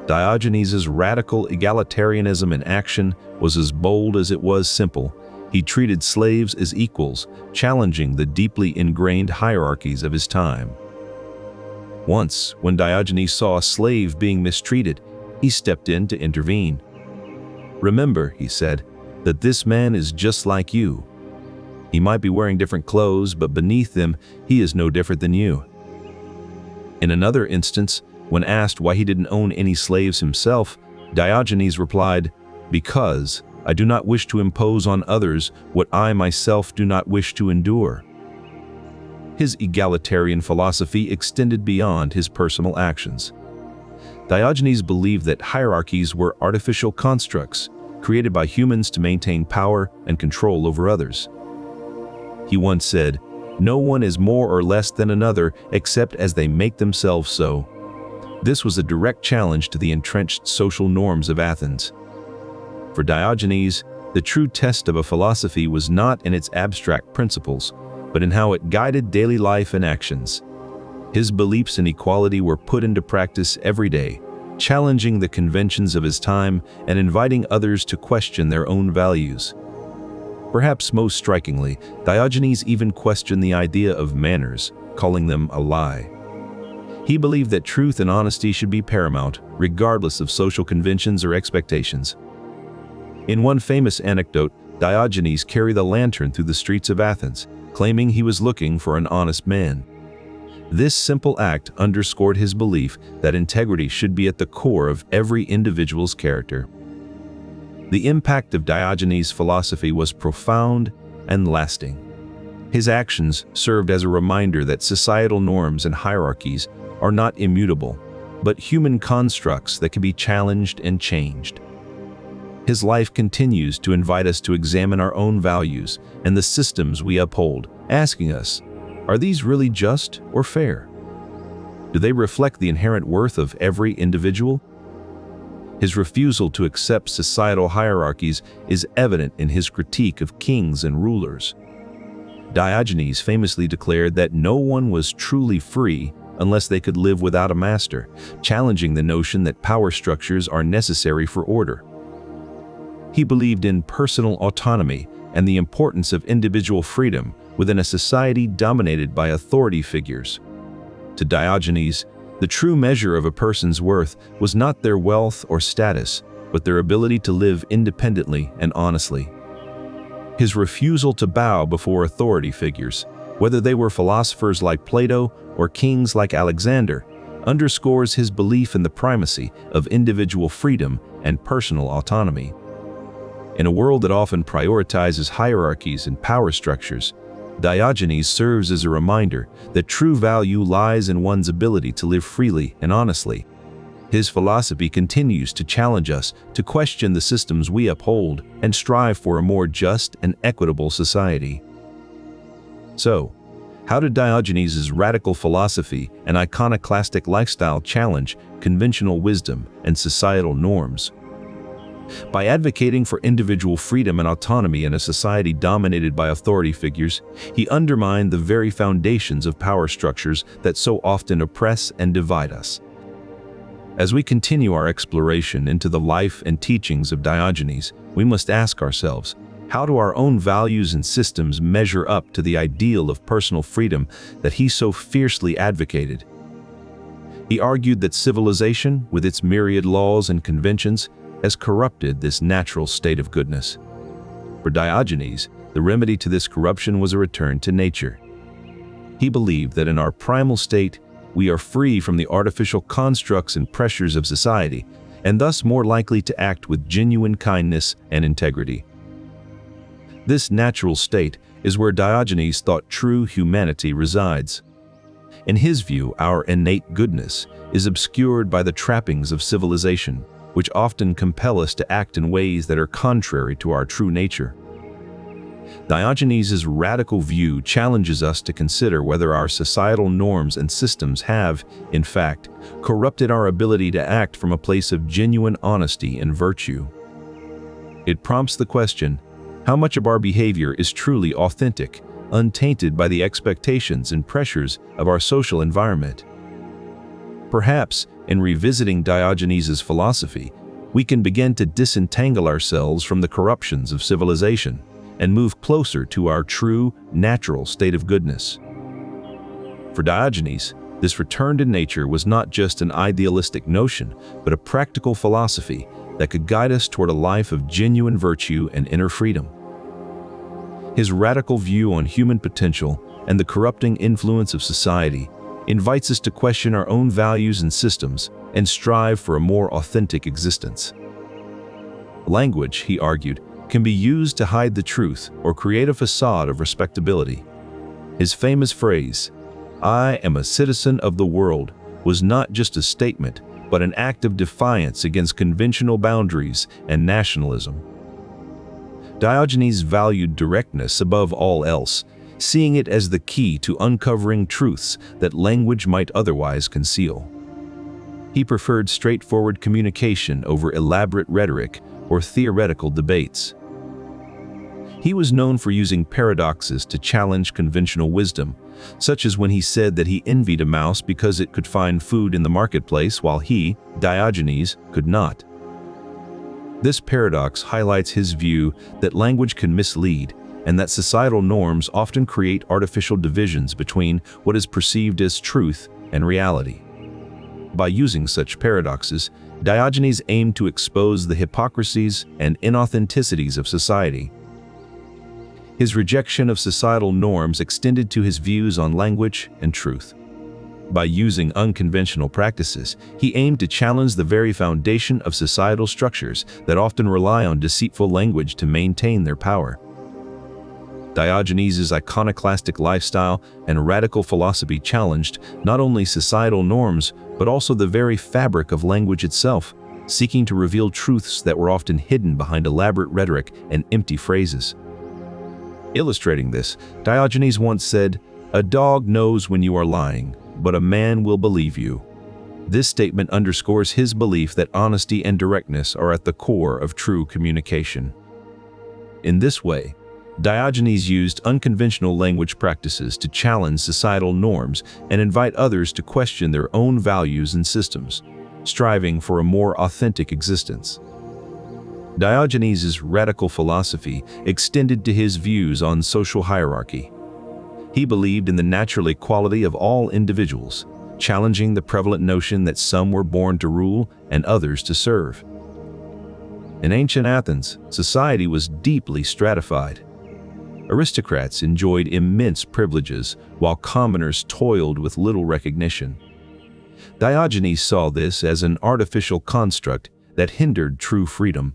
Diogenes' radical egalitarianism in action was as bold as it was simple. He treated slaves as equals, challenging the deeply ingrained hierarchies of his time. Once, when Diogenes saw a slave being mistreated, he stepped in to intervene. "Remember," he said, "that this man is just like you. He might be wearing different clothes, but beneath them, he is no different than you." In another instance, when asked why he didn't own any slaves himself, Diogenes replied, "Because I do not wish to impose on others what I myself do not wish to endure." His egalitarian philosophy extended beyond his personal actions. Diogenes believed that hierarchies were artificial constructs created by humans to maintain power and control over others. He once said, "No one is more or less than another except as they make themselves so." This was a direct challenge to the entrenched social norms of Athens. For Diogenes, the true test of a philosophy was not in its abstract principles, but in how it guided daily life and actions. His beliefs in equality were put into practice every day, challenging the conventions of his time and inviting others to question their own values. Perhaps most strikingly, Diogenes even questioned the idea of manners, calling them a lie. He believed that truth and honesty should be paramount, regardless of social conventions or expectations. In one famous anecdote, Diogenes carried a lantern through the streets of Athens, claiming he was looking for an honest man. This simple act underscored his belief that integrity should be at the core of every individual's character. The impact of Diogenes' philosophy was profound and lasting. His actions served as a reminder that societal norms and hierarchies are not immutable, but human constructs that can be challenged and changed. His life continues to invite us to examine our own values and the systems we uphold, asking us, are these really just or fair? Do they reflect the inherent worth of every individual? His refusal to accept societal hierarchies is evident in his critique of kings and rulers. Diogenes famously declared that no one was truly free unless they could live without a master, challenging the notion that power structures are necessary for order. He believed in personal autonomy and the importance of individual freedom within a society dominated by authority figures. To Diogenes, the true measure of a person's worth was not their wealth or status, but their ability to live independently and honestly. His refusal to bow before authority figures, whether they were philosophers like Plato or kings like Alexander, underscores his belief in the primacy of individual freedom and personal autonomy. In a world that often prioritizes hierarchies and power structures, Diogenes serves as a reminder that true value lies in one's ability to live freely and honestly. His philosophy continues to challenge us to question the systems we uphold and strive for a more just and equitable society. So, how did Diogenes' radical philosophy and iconoclastic lifestyle challenge conventional wisdom and societal norms? By advocating for individual freedom and autonomy in a society dominated by authority figures, he undermined the very foundations of power structures that so often oppress and divide us. As we continue our exploration into the life and teachings of Diogenes, we must ask ourselves, how do our own values and systems measure up to the ideal of personal freedom that he so fiercely advocated? He argued that civilization, with its myriad laws and conventions, has corrupted this natural state of goodness. For Diogenes, the remedy to this corruption was a return to nature. He believed that in our primal state, we are free from the artificial constructs and pressures of society, and thus more likely to act with genuine kindness and integrity. This natural state is where Diogenes thought true humanity resides. In his view, our innate goodness is obscured by the trappings of civilization, which often compel us to act in ways that are contrary to our true nature. Diogenes' radical view challenges us to consider whether our societal norms and systems have, in fact, corrupted our ability to act from a place of genuine honesty and virtue. It prompts the question, how much of our behavior is truly authentic, untainted by the expectations and pressures of our social environment? Perhaps, in revisiting Diogenes' philosophy, we can begin to disentangle ourselves from the corruptions of civilization and move closer to our true, natural state of goodness. For Diogenes, this return to nature was not just an idealistic notion, but a practical philosophy that could guide us toward a life of genuine virtue and inner freedom. His radical view on human potential and the corrupting influence of society invites us to question our own values and systems and strive for a more authentic existence. Language, he argued, can be used to hide the truth or create a facade of respectability. His famous phrase, "I am a citizen of the world," was not just a statement, but an act of defiance against conventional boundaries and nationalism. Diogenes valued directness above all else, seeing it as the key to uncovering truths that language might otherwise conceal. He preferred straightforward communication over elaborate rhetoric or theoretical debates. He was known for using paradoxes to challenge conventional wisdom, such as when he said that he envied a mouse because it could find food in the marketplace while he, Diogenes, could not. This paradox highlights his view that language can mislead and that societal norms often create artificial divisions between what is perceived as truth and reality. By using such paradoxes, Diogenes aimed to expose the hypocrisies and inauthenticities of society. His rejection of societal norms extended to his views on language and truth. By using unconventional practices, he aimed to challenge the very foundation of societal structures that often rely on deceitful language to maintain their power. Diogenes' iconoclastic lifestyle and radical philosophy challenged not only societal norms, but also the very fabric of language itself, seeking to reveal truths that were often hidden behind elaborate rhetoric and empty phrases. Illustrating this, Diogenes once said, "A dog knows when you are lying, but a man will believe you." This statement underscores his belief that honesty and directness are at the core of true communication. In this way, Diogenes used unconventional language practices to challenge societal norms and invite others to question their own values and systems, striving for a more authentic existence. Diogenes' radical philosophy extended to his views on social hierarchy. He believed in the natural equality of all individuals, challenging the prevalent notion that some were born to rule and others to serve. In ancient Athens, society was deeply stratified. Aristocrats enjoyed immense privileges, while commoners toiled with little recognition. Diogenes saw this as an artificial construct that hindered true freedom.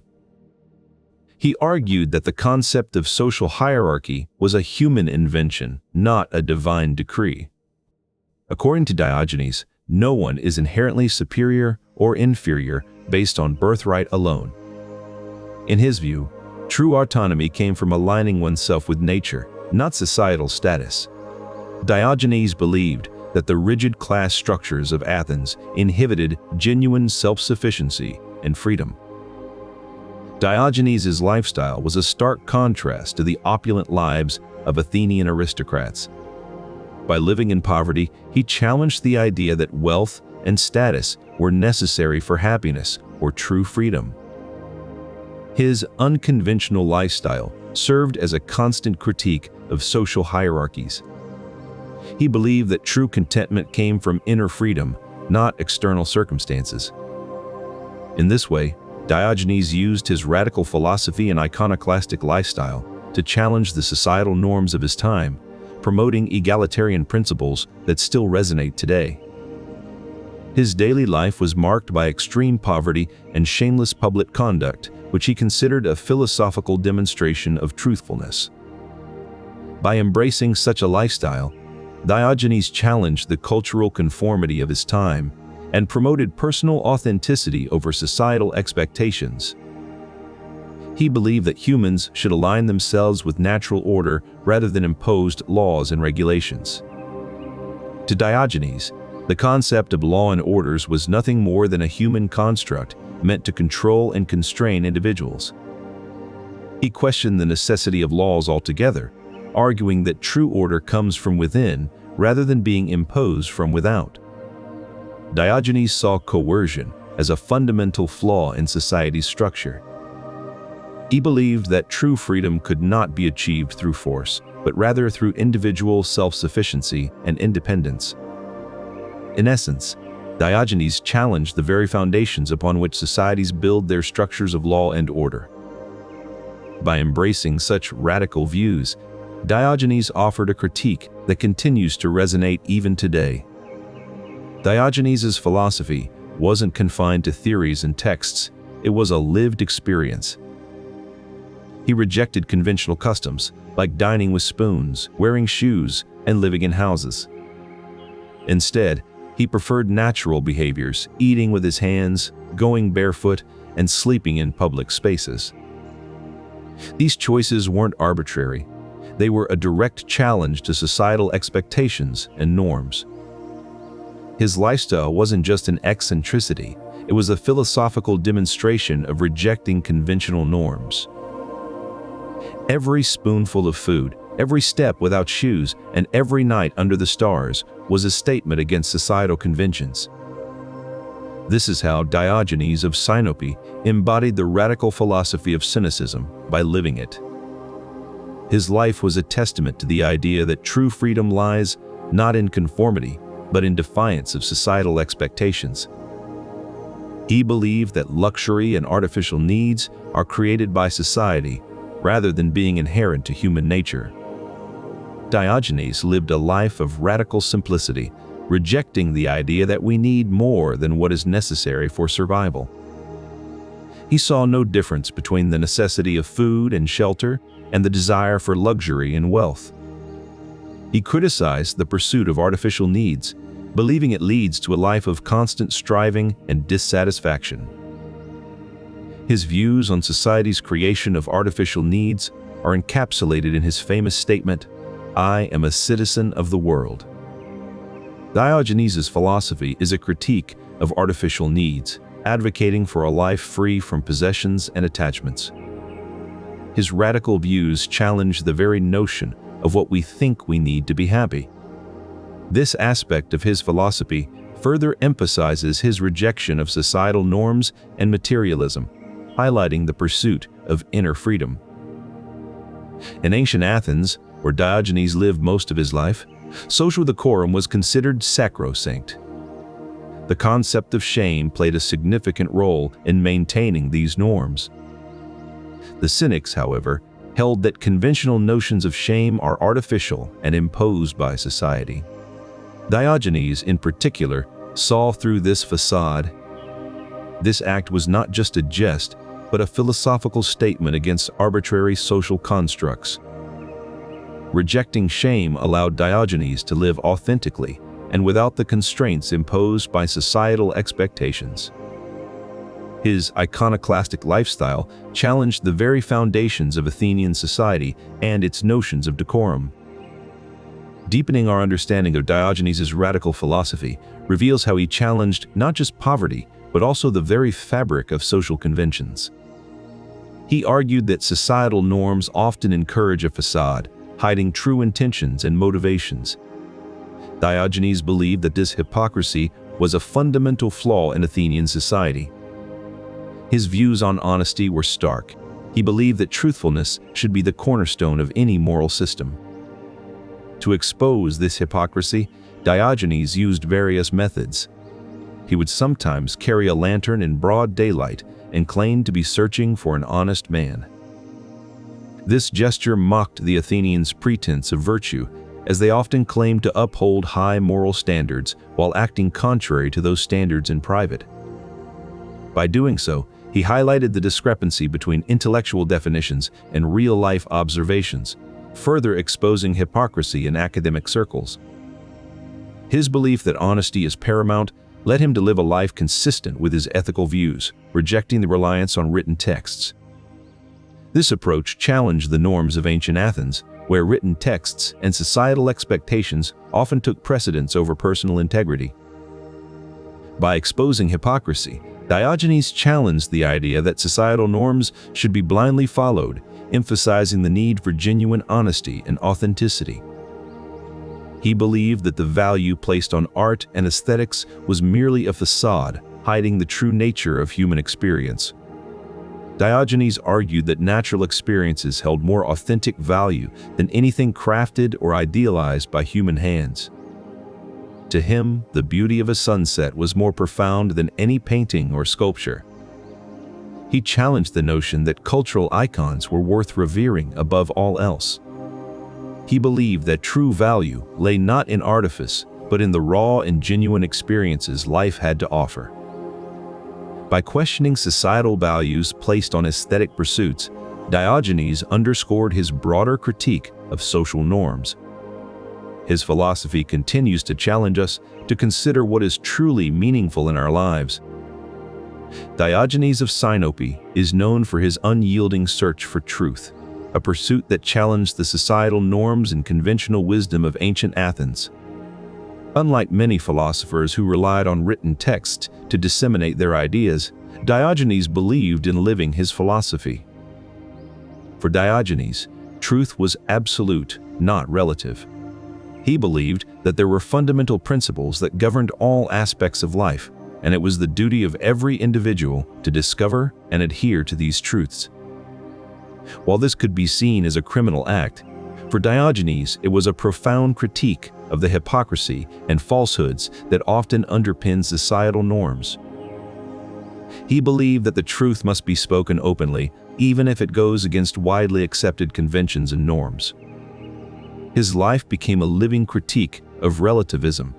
He argued that the concept of social hierarchy was a human invention, not a divine decree. According to Diogenes, no one is inherently superior or inferior based on birthright alone. In his view, true autonomy came from aligning oneself with nature, not societal status. Diogenes believed that the rigid class structures of Athens inhibited genuine self-sufficiency and freedom. Diogenes' lifestyle was a stark contrast to the opulent lives of Athenian aristocrats. By living in poverty, he challenged the idea that wealth and status were necessary for happiness or true freedom. His unconventional lifestyle served as a constant critique of social hierarchies. He believed that true contentment came from inner freedom, not external circumstances. In this way, Diogenes used his radical philosophy and iconoclastic lifestyle to challenge the societal norms of his time, promoting egalitarian principles that still resonate today. His daily life was marked by extreme poverty and shameless public conduct, which he considered a philosophical demonstration of truthfulness. By embracing such a lifestyle, Diogenes challenged the cultural conformity of his time and promoted personal authenticity over societal expectations. He believed that humans should align themselves with natural order rather than imposed laws and regulations. To Diogenes, the concept of law and orders was nothing more than a human construct meant to control and constrain individuals. He questioned the necessity of laws altogether, arguing that true order comes from within rather than being imposed from without. Diogenes saw coercion as a fundamental flaw in society's structure. He believed that true freedom could not be achieved through force, but rather through individual self-sufficiency and independence. In essence, Diogenes challenged the very foundations upon which societies build their structures of law and order. By embracing such radical views, Diogenes offered a critique that continues to resonate even today. Diogenes' philosophy wasn't confined to theories and texts, it was a lived experience. He rejected conventional customs, like dining with spoons, wearing shoes, and living in houses. Instead, he preferred natural behaviors, eating with his hands, going barefoot, and sleeping in public spaces. These choices weren't arbitrary. They were a direct challenge to societal expectations and norms. His lifestyle wasn't just an eccentricity, it was a philosophical demonstration of rejecting conventional norms. Every spoonful of food, every step without shoes, and every night under the stars was a statement against societal conventions. This is how Diogenes of Sinope embodied the radical philosophy of Cynicism by living it. His life was a testament to the idea that true freedom lies not in conformity, but in defiance of societal expectations. He believed that luxury and artificial needs are created by society rather than being inherent to human nature. Diogenes lived a life of radical simplicity, rejecting the idea that we need more than what is necessary for survival. He saw no difference between the necessity of food and shelter and the desire for luxury and wealth. He criticized the pursuit of artificial needs, believing it leads to a life of constant striving and dissatisfaction. His views on society's creation of artificial needs are encapsulated in his famous statement, "I am a citizen of the world." Diogenes' philosophy is a critique of artificial needs, advocating for a life free from possessions and attachments. His radical views challenge the very notion of what we think we need to be happy. This aspect of his philosophy further emphasizes his rejection of societal norms and materialism, highlighting the pursuit of inner freedom. In ancient Athens, where Diogenes lived most of his life, social decorum was considered sacrosanct. The concept of shame played a significant role in maintaining these norms. The Cynics, however, held that conventional notions of shame are artificial and imposed by society. Diogenes, in particular, saw through this facade. This act was not just a jest, but a philosophical statement against arbitrary social constructs. Rejecting shame allowed Diogenes to live authentically and without the constraints imposed by societal expectations. His iconoclastic lifestyle challenged the very foundations of Athenian society and its notions of decorum. Deepening our understanding of Diogenes' radical philosophy reveals how he challenged not just poverty, but also the very fabric of social conventions. He argued that societal norms often encourage a facade, hiding true intentions and motivations. Diogenes believed that this hypocrisy was a fundamental flaw in Athenian society. His views on honesty were stark. He believed that truthfulness should be the cornerstone of any moral system. To expose this hypocrisy, Diogenes used various methods. He would sometimes carry a lantern in broad daylight and claim to be searching for an honest man. This gesture mocked the Athenians' pretense of virtue, as they often claimed to uphold high moral standards while acting contrary to those standards in private. By doing so, he highlighted the discrepancy between intellectual definitions and real-life observations, further exposing hypocrisy in academic circles. His belief that honesty is paramount led him to live a life consistent with his ethical views, rejecting the reliance on written texts. This approach challenged the norms of ancient Athens, where written texts and societal expectations often took precedence over personal integrity. By exposing hypocrisy, Diogenes challenged the idea that societal norms should be blindly followed, emphasizing the need for genuine honesty and authenticity. He believed that the value placed on art and aesthetics was merely a facade, hiding the true nature of human experience. Diogenes argued that natural experiences held more authentic value than anything crafted or idealized by human hands. To him, the beauty of a sunset was more profound than any painting or sculpture. He challenged the notion that cultural icons were worth revering above all else. He believed that true value lay not in artifice, but in the raw and genuine experiences life had to offer. By questioning societal values placed on aesthetic pursuits, Diogenes underscored his broader critique of social norms. His philosophy continues to challenge us to consider what is truly meaningful in our lives. Diogenes of Sinope is known for his unyielding search for truth, a pursuit that challenged the societal norms and conventional wisdom of ancient Athens. Unlike many philosophers who relied on written texts to disseminate their ideas, Diogenes believed in living his philosophy. For Diogenes, truth was absolute, not relative. He believed that there were fundamental principles that governed all aspects of life, and it was the duty of every individual to discover and adhere to these truths. While this could be seen as a criminal act, for Diogenes it was a profound critique of the hypocrisy and falsehoods that often underpin societal norms. He believed that the truth must be spoken openly, even if it goes against widely accepted conventions and norms. His life became a living critique of relativism,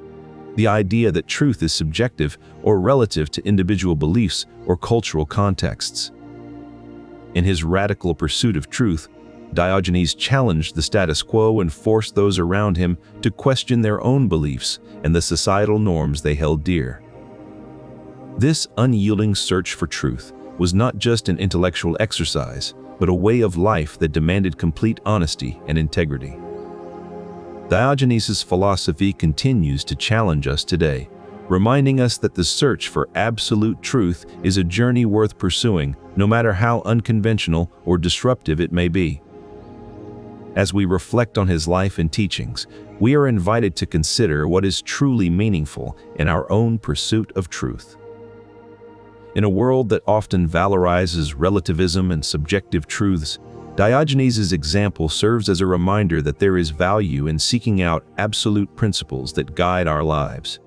the idea that truth is subjective or relative to individual beliefs or cultural contexts. In his radical pursuit of truth, Diogenes challenged the status quo and forced those around him to question their own beliefs and the societal norms they held dear. This unyielding search for truth was not just an intellectual exercise, but a way of life that demanded complete honesty and integrity. Diogenes' philosophy continues to challenge us today, reminding us that the search for absolute truth is a journey worth pursuing, no matter how unconventional or disruptive it may be. As we reflect on his life and teachings, we are invited to consider what is truly meaningful in our own pursuit of truth. In a world that often valorizes relativism and subjective truths, Diogenes' example serves as a reminder that there is value in seeking out absolute principles that guide our lives.